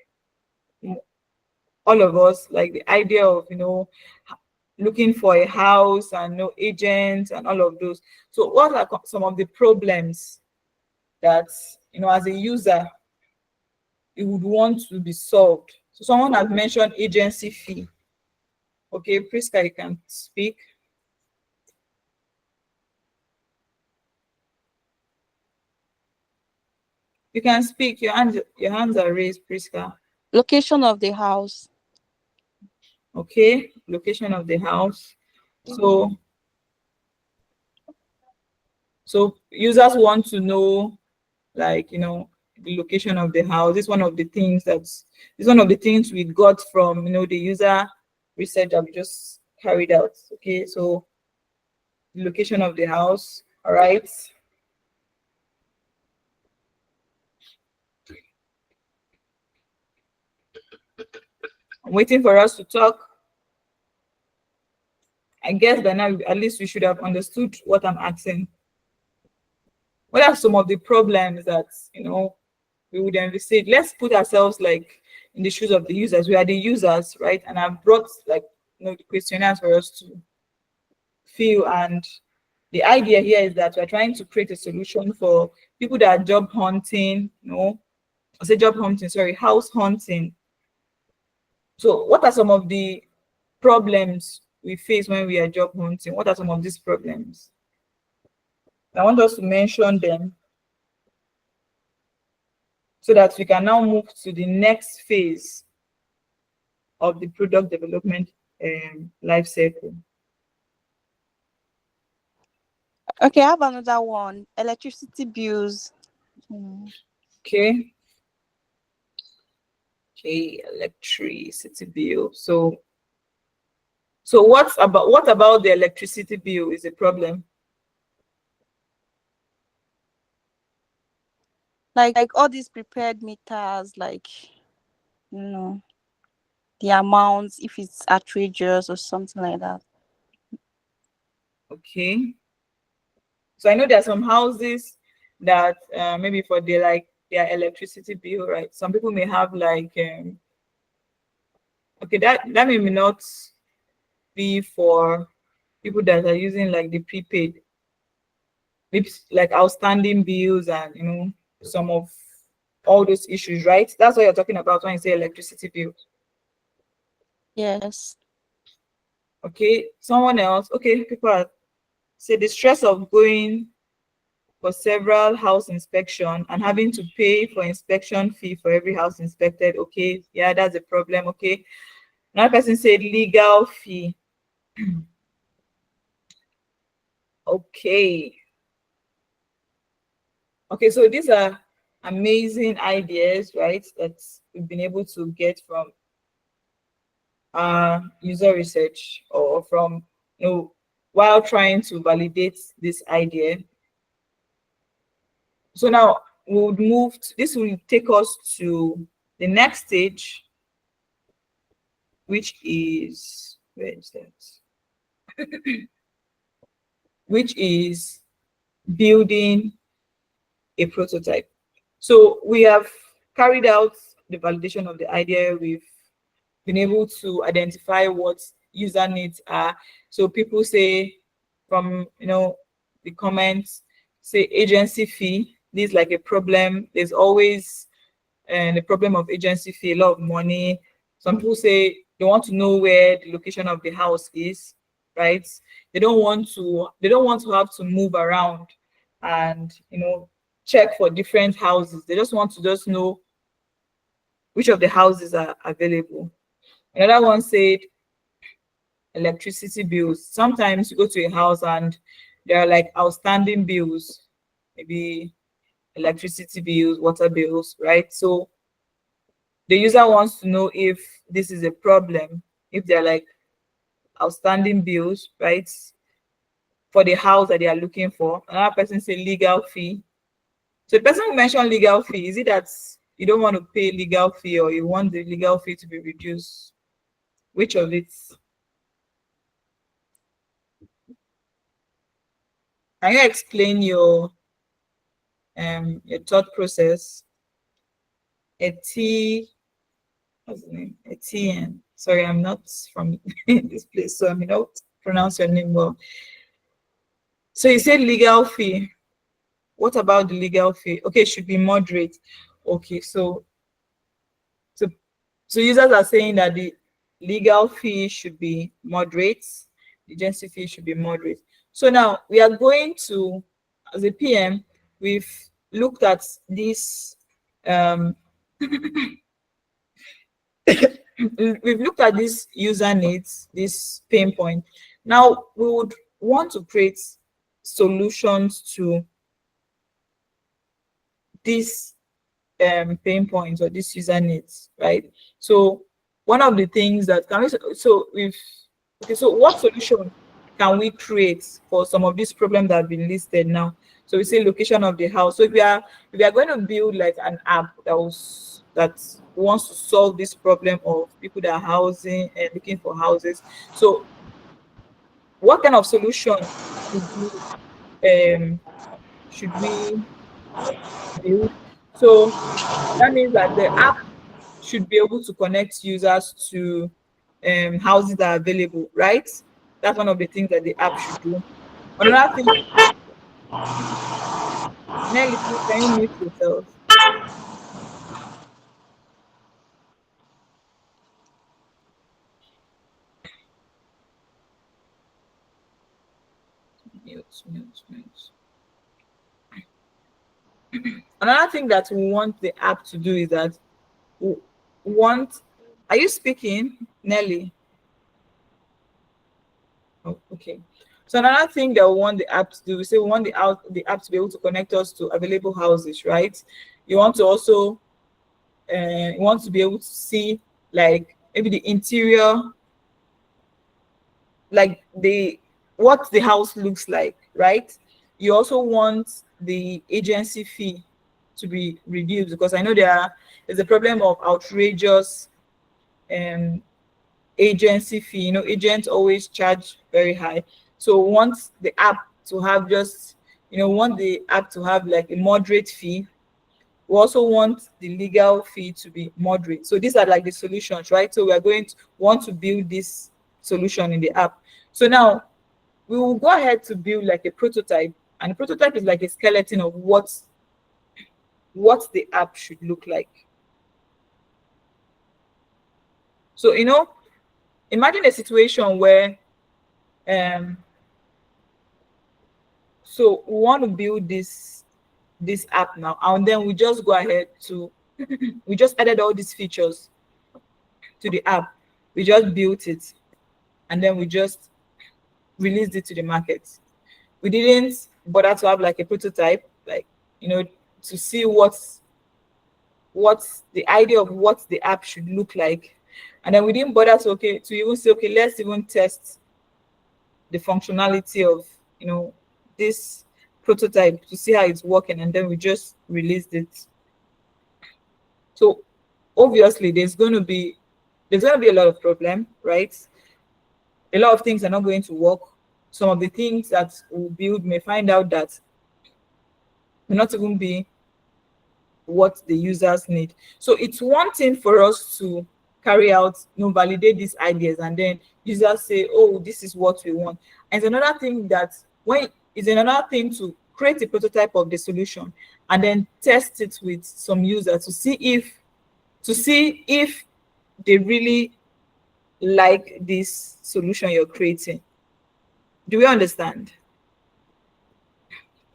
all of us, like the idea of looking for a house and no agents and all of those. So what are some of the problems that as a user you would want to be solved? So someone has mentioned agency fee. Okay, Priska, you can speak. You can speak. Your hands are raised, Priska. Location of the house. Okay, location of the house. So users want to know, like, the location of the house. It's one of the things we got from the user research that we just carried out. Okay, so the location of the house. All right. waiting for us to talk. I guess by now, at least we should have understood what I'm asking. What are some of the problems that, we would envisage? Let's put ourselves like in the shoes of the users. We are the users, right? And I've brought like, the questionnaires for us to fill. And the idea here is that we're trying to create a solution for people that are job hunting, I say job hunting, sorry, house hunting. So what are some of the problems we face when we are job hunting? What are some of these problems? I want us to mention them so that we can now move to the next phase of the product development life cycle. Okay, I have another one. Electricity bills. Okay. Okay, electricity bill. So what about the electricity bill is a problem? Like all these prepared meters, like the amounts, if it's outrageous or something like that. Okay. So I know there are some houses that maybe for their electricity bill, right? Some people may have like okay, that may not be for people that are using like the prepaid, maybe like outstanding bills and some of all those issues, right? That's what you're talking about when you say electricity bill. Yes. Okay, someone else. Okay, people say the stress of going for several house inspection and having to pay for inspection fee for every house inspected. Okay, yeah, that's a problem. Okay, another person said legal fee. Okay. Okay, so these are amazing ideas, right, that we've been able to get from user research or from while trying to validate this idea. So now we would move to, this will take us to the next stage, which is, where is that? Which is building a prototype. So we have carried out the validation of the idea. We've been able to identify what user needs are. So people say from the comments, say agency fee. This is like a problem. There's always the problem of agency fee, a lot of money. Some people say they want to know where the location of the house is, right? They don't want to have to move around and check for different houses. They just want to just know which of the houses are available. Another one said electricity bills. Sometimes you go to a house and there are like outstanding bills, maybe electricity bills, water bills, right? So the user wants to know if this is a problem, if they're like outstanding bills, right, for the house that they are looking for. Another person say legal fee. So the person who mentioned legal fee, is it that you don't want to pay legal fee or you want the legal fee to be reduced? Which of it? Can you explain your thought process? What's the name? Etienne. Sorry, I'm not from this place, so I may not pronounce your name well. So you said legal fee. What about the legal fee? Okay, it should be moderate. Okay, so users are saying that the legal fee should be moderate, the agency fee should be moderate. So now we are going to, as a PM, we've looked at this we've looked at this user needs, this pain point. Now we would want to create solutions to these pain points or these user needs, right? So one of the things that so what solution can we create for some of these problems that have been listed now? So we say location of the house. So if we are going to build like an app that wants to solve this problem of people that are housing and looking for houses, so what kind of solution um should we build? So that means that the app should be able to connect users to houses that are available, right? That's one of the things that the app should do. Another thing, Nelly, please can you mute yourself? Mute, mute, mute. Another thing that we want the app to do is that we want. Are you speaking, Nelly? Oh, okay. So another thing that we want the app to do, we say we want the app to be able to connect us to available houses, right? You want to also you want to be able to see like maybe the interior, like the what the house looks like, right? You also want the agency fee to be reduced because I know there's a problem of outrageous um agency fee. You know, agents always charge very high. So want the app to have just, want the app to have like a moderate fee. We also want the legal fee to be moderate. So these are like the solutions, right? So we are going to want to build this solution in the app. So now we will go ahead to build like a prototype, and the prototype is like a skeleton of what the app should look like. So imagine a situation where um so we want to build this app now, and then we just go ahead to we just added all these features to the app. We just built it, and then we just released it to the market. We didn't bother to have like a prototype, like to see what's the idea of what the app should look like. And then we didn't bother to even say, okay, let's even test the functionality of this prototype to see how it's working, and then we just released it. So obviously there's going to be a lot of problem, right? A lot of things are not going to work. Some of the things that we build may find out that may not even be what the users need. So it's one thing for us to carry out, validate these ideas, and then users say, oh, this is what we want. And it's another thing to create a prototype of the solution and then test it with some users to see if they really like this solution you're creating. Do we understand?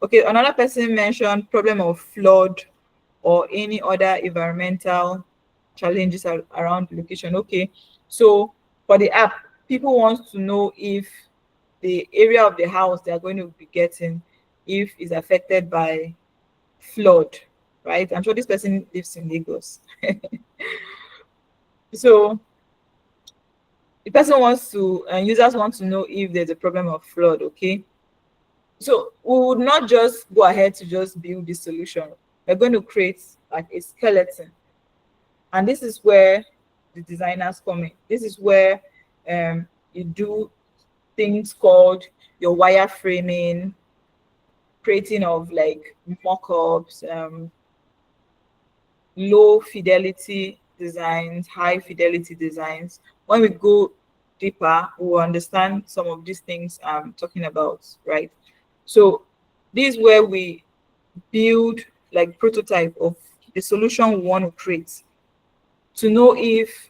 Okay, another person mentioned problem of flood or any other environmental challenges around the location. Okay, so for the app, people want to know if the area of the house they are going to be getting, if is affected by flood, right? I'm sure this person lives in Lagos. So the person wants to, and users want to know if there's a problem of flood. Okay, so we would not just go ahead to just build this solution. We're going to create like a skeleton, and this is where the designers come in. This is where you do things called your wireframing, creating of like mock-ups, low fidelity designs, high fidelity designs. When we go deeper, we'll understand some of these things I'm talking about, right? So this is where we build like prototype of the solution we want to create to know if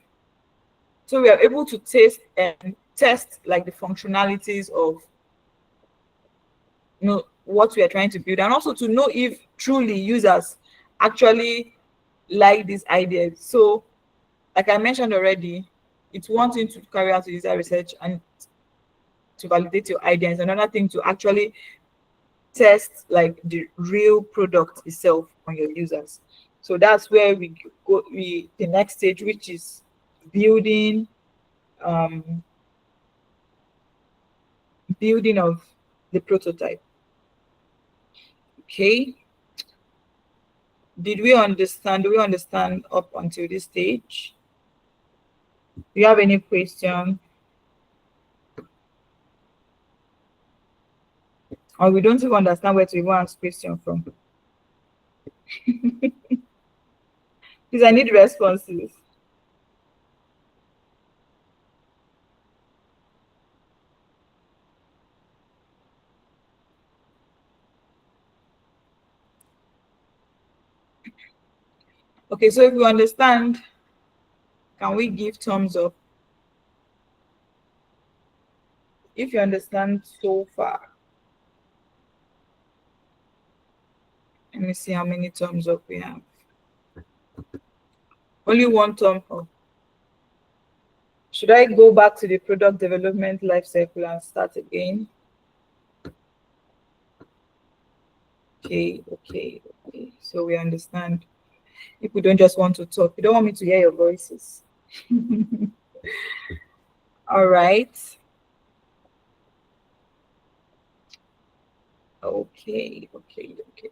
so we are able to test like the functionalities of what we are trying to build, and also to know if truly users actually like these ideas. So like I mentioned already, it's one thing to carry out user research and to validate your ideas, another thing to actually test like the real product itself on your users. So that's where we go the next stage, which is building um building of the prototype. Okay. Did we understand? Do we understand up until this stage? Do you have any question? Or we don't even understand where to even ask question from? Please, I need responses. Okay, so if you understand, can we give thumbs up? If you understand so far. Let me see how many thumbs up we have. Only one thumb up. Should I go back to the product development lifecycle and start again? Okay. So we understand. People don't just want to talk. You don't want me to hear your voices. All right. Okay. Okay. Okay.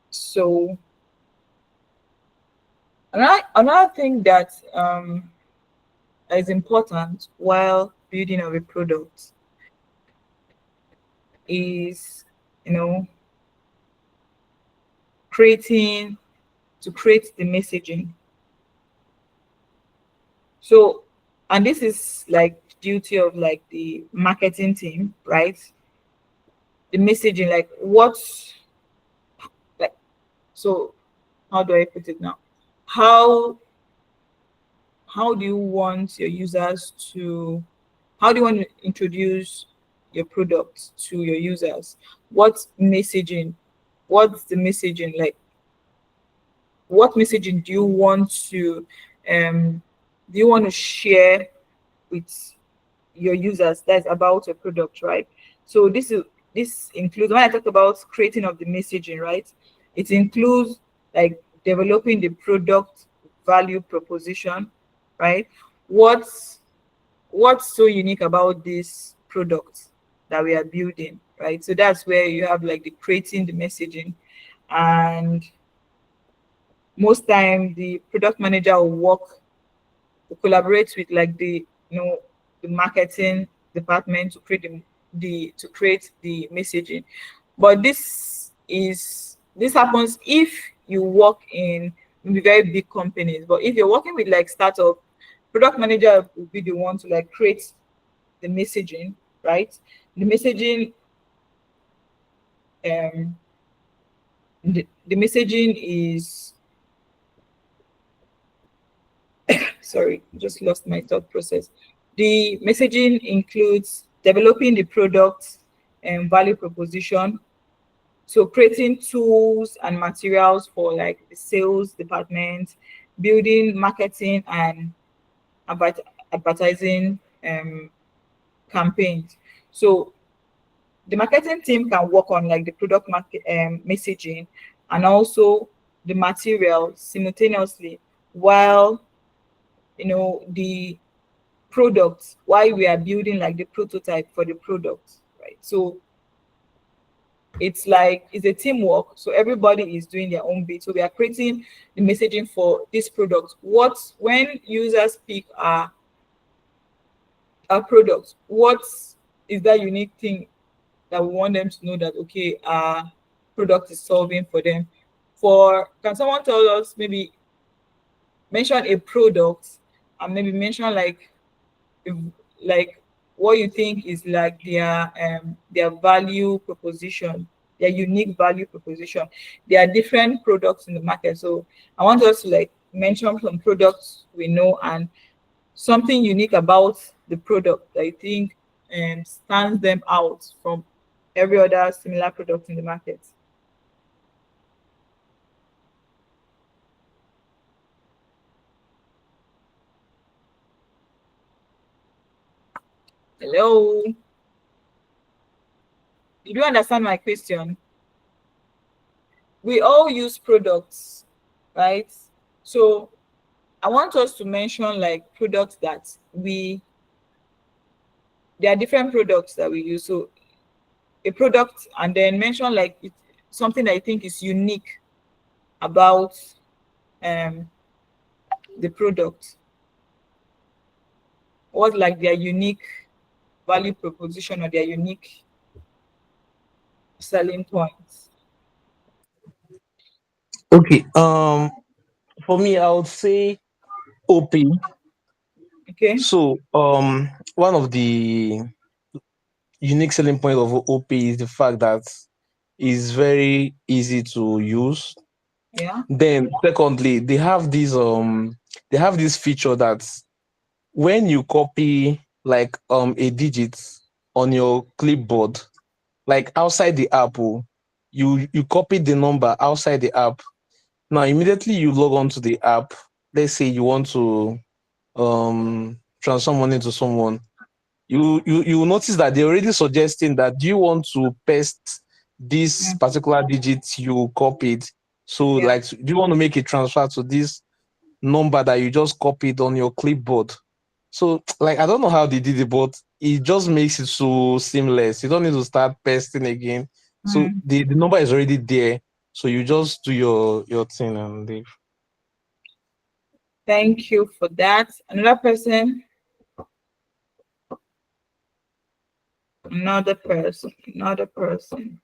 So another thing that is important while building of a product is, you know, create the messaging. So, and this is like duty of like the marketing team, right? The messaging, like what's like, so how do I put it now? How do you want your users to, how do you want to introduce your product to your users? What messaging, what's the messaging like? What messaging do you want to share with your users that's about your product, right? So this includes, when I talk about creating of the messaging, right, it includes like developing the product value proposition, right? What's so unique about this product that we are building, right? So that's where you have like the creating the messaging. And most time the product manager will work to collaborate with like the, the marketing department to create the messaging. But this happens if you work in maybe very big companies. But if you're working with like startup, product manager will be the one to like create the messaging, right? The messaging, um the messaging is, sorry, just lost my thought process. The messaging includes developing the product and value proposition, so creating tools and materials for like the sales department, building marketing and advert- advertising campaigns. So the marketing team can work on like the product market messaging and also the material simultaneously, while the products, while we are building like the prototype for the product, right? So it's like it's a teamwork, so everybody is doing their own bit. So we are creating the messaging for this product. What, when users pick our product, what is that unique thing that we want them to know that okay, our product is solving for them? For, can someone tell us, maybe mention a product and maybe mention like if, like what you think is like their value proposition, their unique value proposition? There are different products in the market, so I want us to like mention some products we know and something unique about the product that I think stands them out from every other similar product in the market. Hello. Did you understand my question? We all use products, right? So I want us to mention like products that there are different products that we use. So a product, and then mention like something I think is unique about um the product. What's like their unique value proposition or their unique selling points? Okay. For me, I would say OP. Okay. So, one of the unique selling point of OP is the fact that it's very easy to use. Yeah. Then, secondly, they have this feature that when you copy like a digit on your clipboard, like outside the app, you copy the number outside the app. Now, immediately you log on to the app. Let's say you want to transfer money to someone, you will notice that they're already suggesting that do you want to paste this Mm, particular digit you copied. So yeah. like, do you want to make a transfer to this number that you just copied on your clipboard? So like, I don't know how they did it, but it just makes it so seamless. You don't need to start pasting again. So Mm, the number is already there. So you just do your thing and leave. thank you for that. Another person, another person, another person.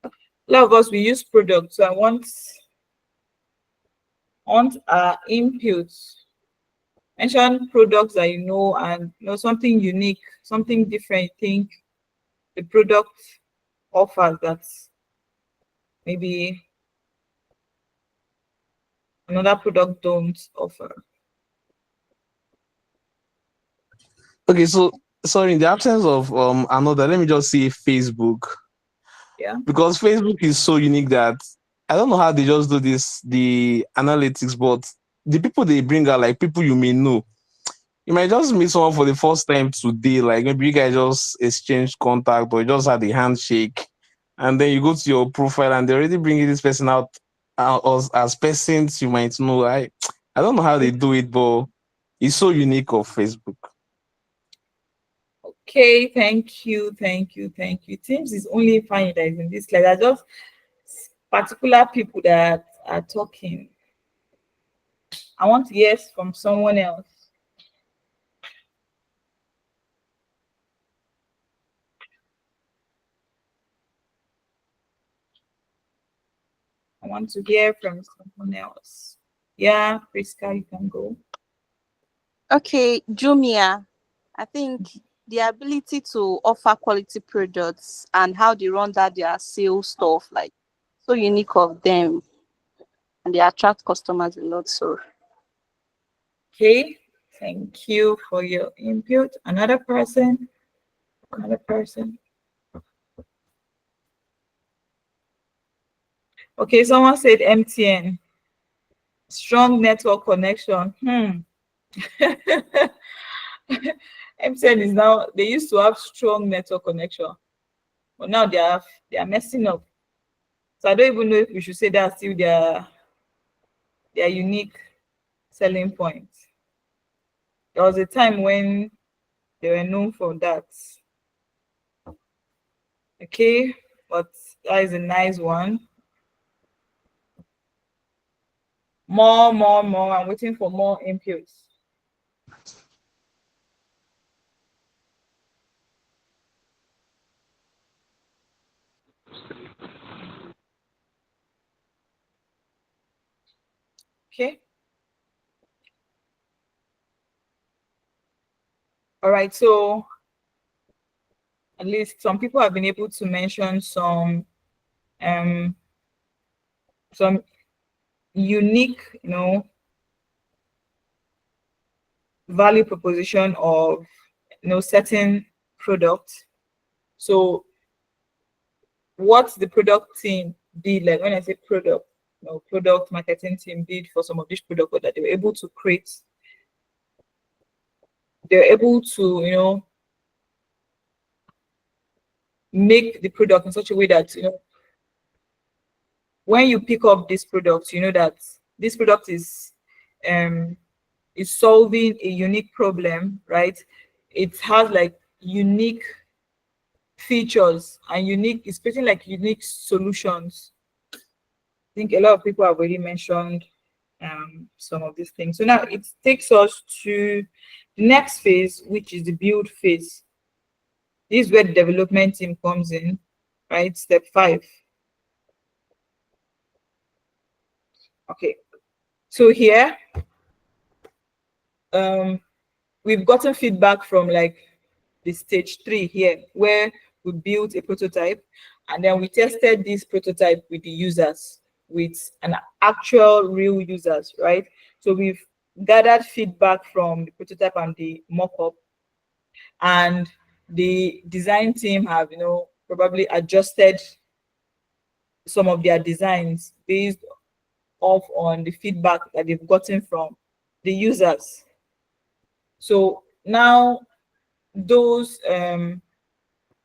A lot of us we use products. So I want our inputs. Mention products that you know and something unique, something different you think the product offers that maybe another product don't offer. Okay, so sorry, in the absence of another, let me just say Facebook. Yeah. Because Facebook is so unique that I don't know how they just do this, the analytics, but the people they bring are like people you may know. You might just meet someone for the first time today, like maybe you guys just exchange contact or you just had a handshake, and then you go to your profile and they're already bringing this person out as persons you might know. I don't know how they do it, but it's so unique of Facebook. Okay, thank you, thank you, thank you. Teams is only fine that is in this slide. There are just particular people that are talking. I want to hear from someone else. I want to hear from someone else. Yeah, Priska, you can go. Okay, Jumia. I think the ability to offer quality products and how they run that their sales stuff, like so unique of them, and they attract customers a lot. So Okay, thank you for your input. Another person, another person. Okay, someone said MTN, strong network connection. MTN is now, they used to have strong network connection, but now they are messing up. So I don't even know if we should say that's still their unique selling point. There was a time when they were known for that. Okay, but that is a nice one. More, more, more. I'm waiting for more inputs. Okay. All right. So at least some people have been able to mention um some unique, value proposition of certain product. So what's the product team be like when I say product? product marketing team did for some of these products, but that they were able to create, they were able to, make the product in such a way that, when you pick up this product, you know that this product is solving a unique problem, right? It has like unique features and it's creating like unique solutions. I think a lot of people have already mentioned some of these things. So now it takes us to the next phase, which is the build phase. This is where the development team comes in, right? Step 5. Okay, so here we've gotten feedback from like the stage 3 here, where we built a prototype and then we tested this prototype with the users, with an actual real users, right? So we've gathered feedback from the prototype and the mock-up, and the design team have probably adjusted some of their designs based off on the feedback that they've gotten from the users. So now those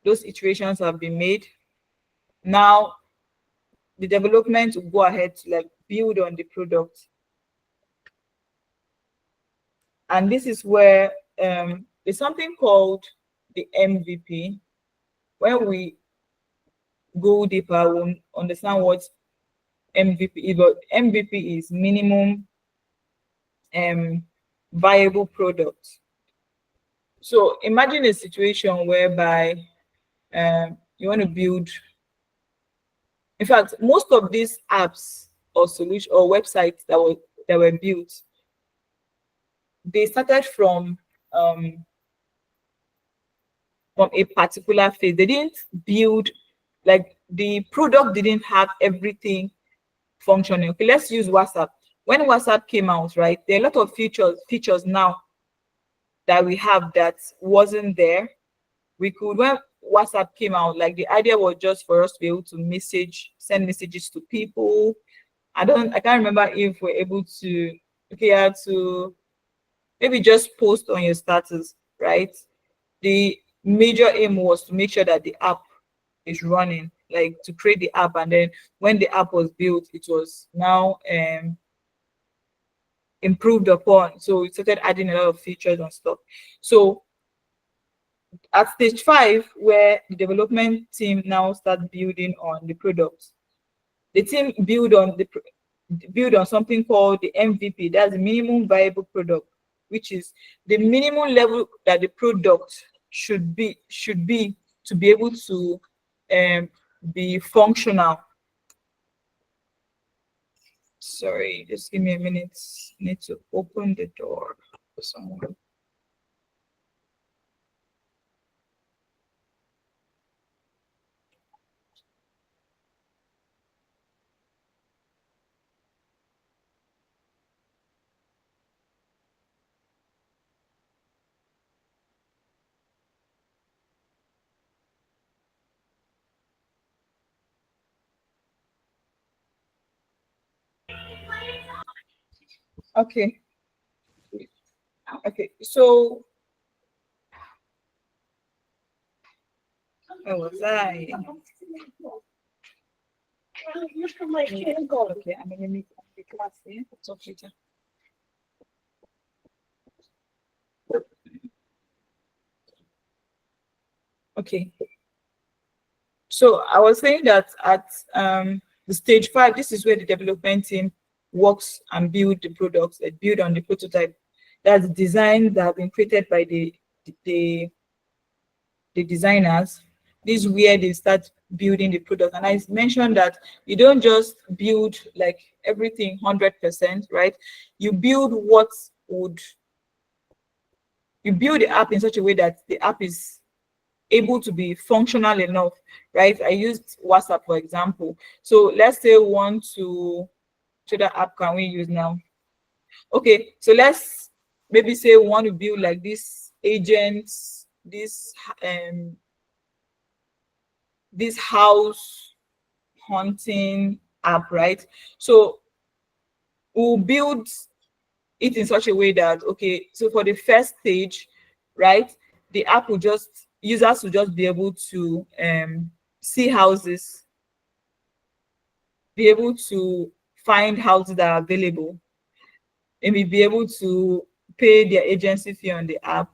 iterations have been made. Now the development will go ahead to like build on the product, and this is where there's something called the MVP. When we go deeper, we'll understand what MVP is. But MVP is minimum viable product. So imagine a situation whereby you want to build. In fact, most of these apps or solution or websites that were built, they started from a particular phase. They didn't build, like, the product didn't have everything functioning. Okay, let's use WhatsApp. When WhatsApp came out, right, there are a lot of features now that we have that wasn't there. When WhatsApp came out, like, the idea was just for us to be able to send messages to people. I can't remember if we're able to, okay, to maybe just post on your status, right? The major aim was to make sure that the app is running, like to create the app, and then when the app was built, it was now improved upon. So we started adding a lot of features and stuff. So at stage 5, where the development team now start building on the product, the team build on something called the MVP. That's the minimum viable product, which is the minimum level that the product should be to be able to be functional. Sorry, just give me a minute. I need to open the door for someone. Okay. Okay, so where was I? Okay, I'm gonna make the class here. It's okay. Okay. So I was saying that at the stage 5, this is where the development team works and build the products, they build on the prototype. That's design that have been created by the designers. This is where they start building the product. And I mentioned that you don't just build like everything 100%, right? You build you build the app in such a way that the app is able to be functional enough, right? I used WhatsApp, for example. So let's say we want to, which other app can we use now? Okay, so let's maybe say we want to build like this agents, this house hunting app, right? So we'll build it in such a way that, okay, so for the first stage, right, the app will just, users will just be able to see houses, be able to find houses that are available, and be able to pay their agency fee on the app,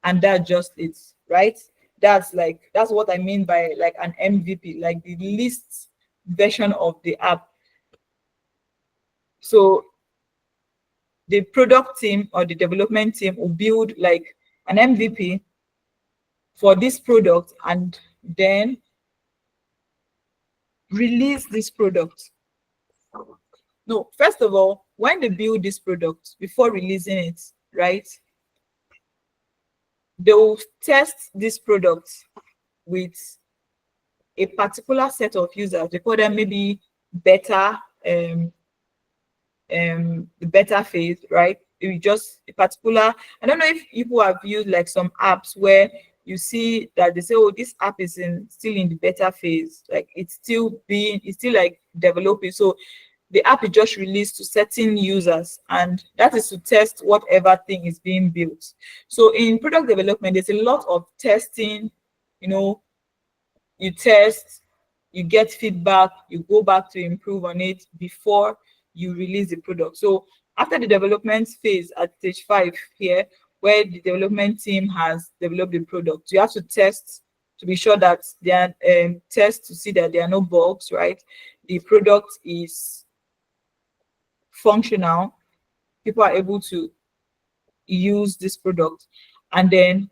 and that's just it, right? That's what I mean by like an MVP, like the least version of the app. So the product team or the development team will build like an MVP for this product, and then release this product. No, first of all, when they build this product, before releasing it, right, they will test this product with a particular set of users. They call them maybe beta, the beta phase, right? It will just a particular, I don't know if people have used like some apps where you see that they say, oh, this app is still in the beta phase, like it's still like developing. So the app is just released to certain users, and that is to test whatever thing is being built. So in product development, there's a lot of testing. You know, you test, you get feedback, you go back to improve on it before you release the product. So after the development phase at stage 5 here, where the development team has developed the product, you have to test to be sure that there are tests to see that there are no bugs, right? The product is functional, people are able to use this product. And then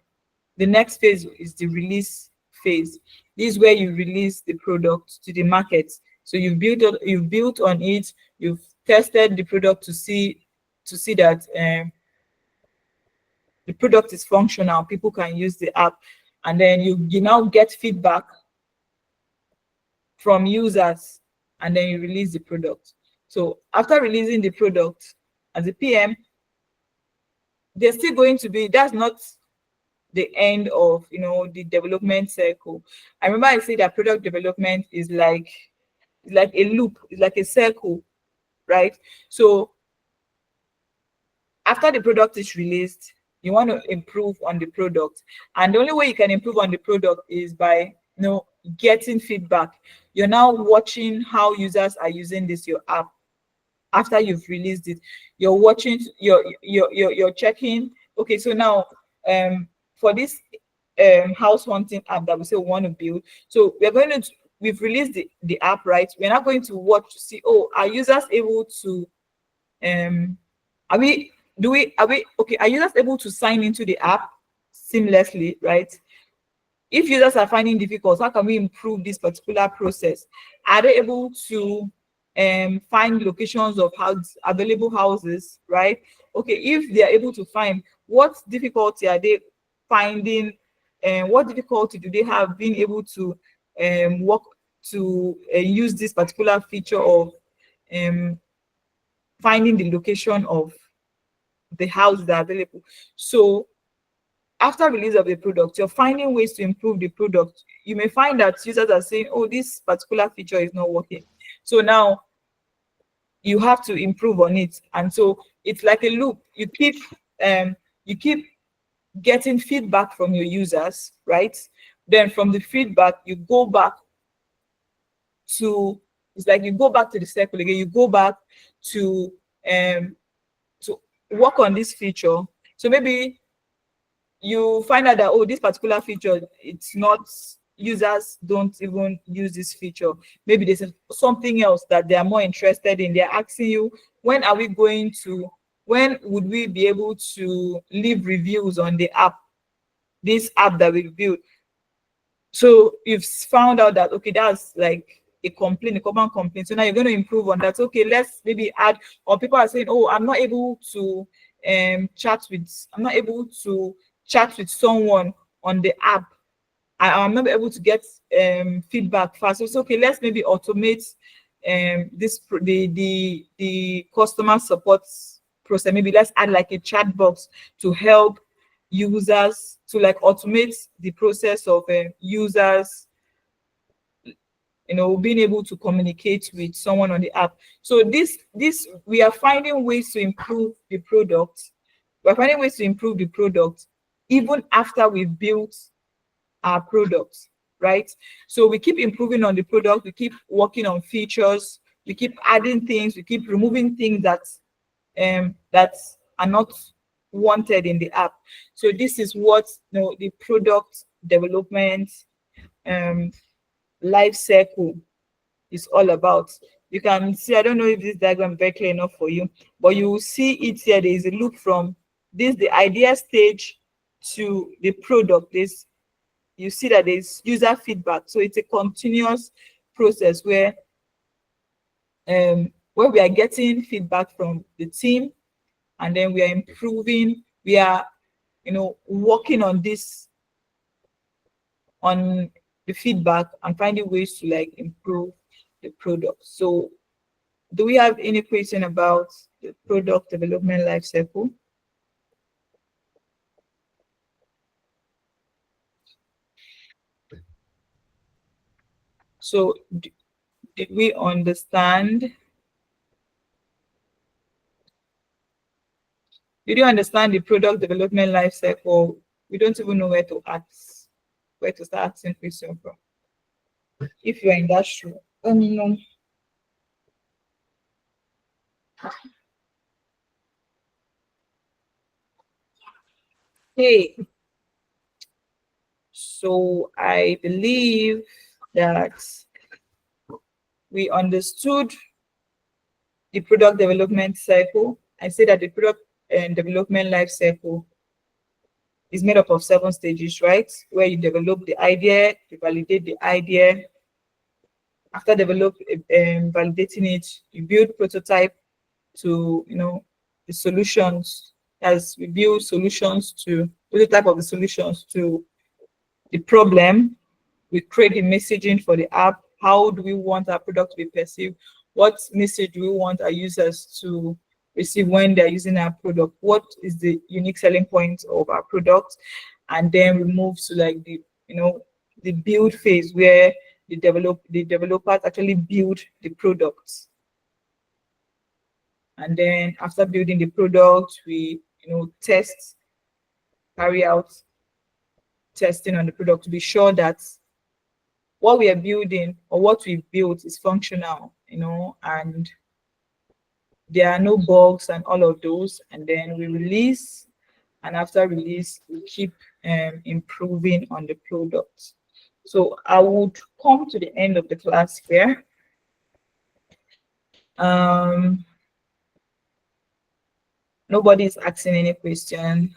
the next phase is the release phase. This is where you release the product to the market. So you've built on it, you've tested the product to see that the product is functional, people can use the app, and then you now get feedback from users, and then you release the product. So after releasing the product, as a PM, there's still going to be, that's not the end of the development cycle. I remember I said that product development is like a loop, it's like a circle, right? So after the product is released, you want to improve on the product, and the only way you can improve on the product is by getting feedback. You're now watching how users are using your app after you've released it. You're watching, you're checking, okay, so now for this house hunting app that we say we want to build, so we've released the app, right? We're not going to watch to see, oh, are users able to are users able to sign into the app seamlessly, right? If users are finding difficult, how can we improve this particular process? Are they able to find locations of available houses, right? Okay, if they are able to find, what difficulty are they finding, and what difficulty do they have being able to work to use this particular feature of finding the location of the house that are available. So after release of the product, you're finding ways to improve the product. You may find that users are saying, oh, this particular feature is not working. So now you have to improve on it. And so it's like a loop. You keep getting feedback from your users, right? Then from the feedback, you go back to, it's like you go back to the circle again. You go back to work on this feature. So maybe you find out that, oh, this particular feature, it's not, users don't even use this feature. Maybe there's something else that they are more interested in. They're asking you, when would we be able to leave reviews on the app, this app that we built? So you've found out that, okay, that's like a common complaint. So now you're going to improve on that. Okay, let's maybe add, or people are saying, oh, I'm not able to chat with someone on the app. I'm not able to get feedback fast. So it's okay, let's maybe automate the customer support process. Maybe let's add like a chat box to help users, to like automate the process of users being able to communicate with someone on the app. So this we are finding ways to improve the product. We're finding ways to improve the product even after we've built our product, right? So we keep improving on the product, we keep working on features, we keep adding things, we keep removing things that are not wanted in the app. So this is what the product development life cycle is all about. You can see, I don't know if this diagram is very clear enough for you, but you will see it here. There is a loop from the idea stage to the product. You see that there's user feedback. So it's a continuous process where we are getting feedback from the team, and then we are improving. We are, working on this, on the feedback, and finding ways to like improve the product. So do we have any question about the product development life cycle? So did we understand? Did you understand the product development life cycle? We don't even know where to start asking questions from. If you're in that shoe, let me know. Hey, so I believe that we understood the product development cycle. I say that the product development life cycle is made up of 7 stages, right? Where you develop the idea, you validate the idea. After validating it, you build prototype to the solutions. As we build solutions to prototype of the solutions to the problem, we create the messaging for the app. How do we want our product to be perceived? What message do we want our users to receive when they're using our product? What is the unique selling point of our product? And then we move to like the build phase, where the developers actually build the products. And then after building the product, we test, carry out testing on the product to be sure that what we are building or what we built is functional, and there are no bugs and all of those. And then we release, and after release, we keep improving on the product. So I would come to the end of the class here. Nobody is asking any question.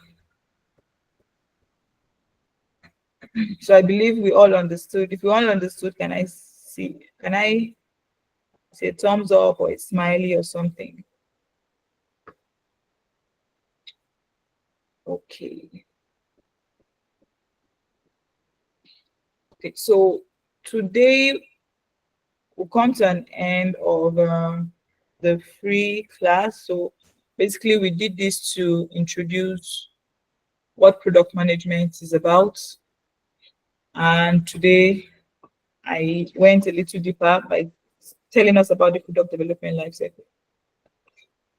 So I believe we all understood. If you all understood, can I say a thumbs up or a smiley or something? Okay. Okay, so today we'll come to an end of the free class. So basically we did this to introduce what product management is about. And today I went a little deeper by telling us about the product development lifecycle.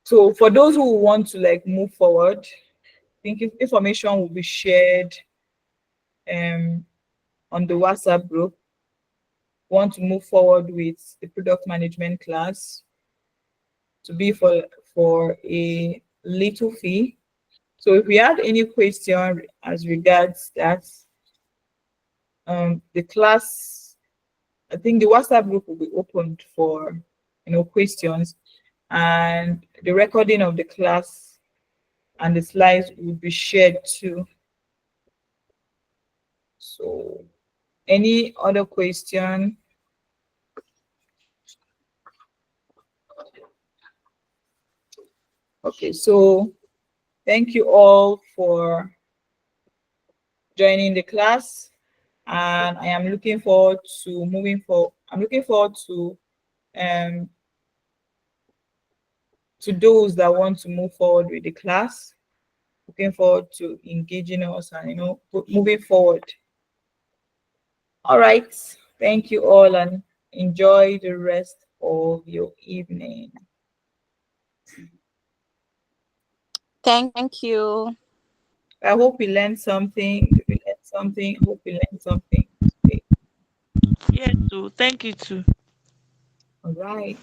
So for those who want to like move forward, I think information will be shared on the WhatsApp group. Want to move forward with the product management class to be for a little fee. So if we have any question as regards that, the class, I think the WhatsApp group will be opened for questions, and the recording of the class and the slides will be shared too. So any other question? Okay, so thank you all for joining the class, and I am looking forward to moving forward. I'm looking forward to those that want to move forward with the class. Looking forward to engaging us and moving forward. All right, thank you all, and enjoy the rest of your evening. Thank you. I hope you learned something. If you learned something, I hope you learned something. Okay. Yes, so thank you too. All right.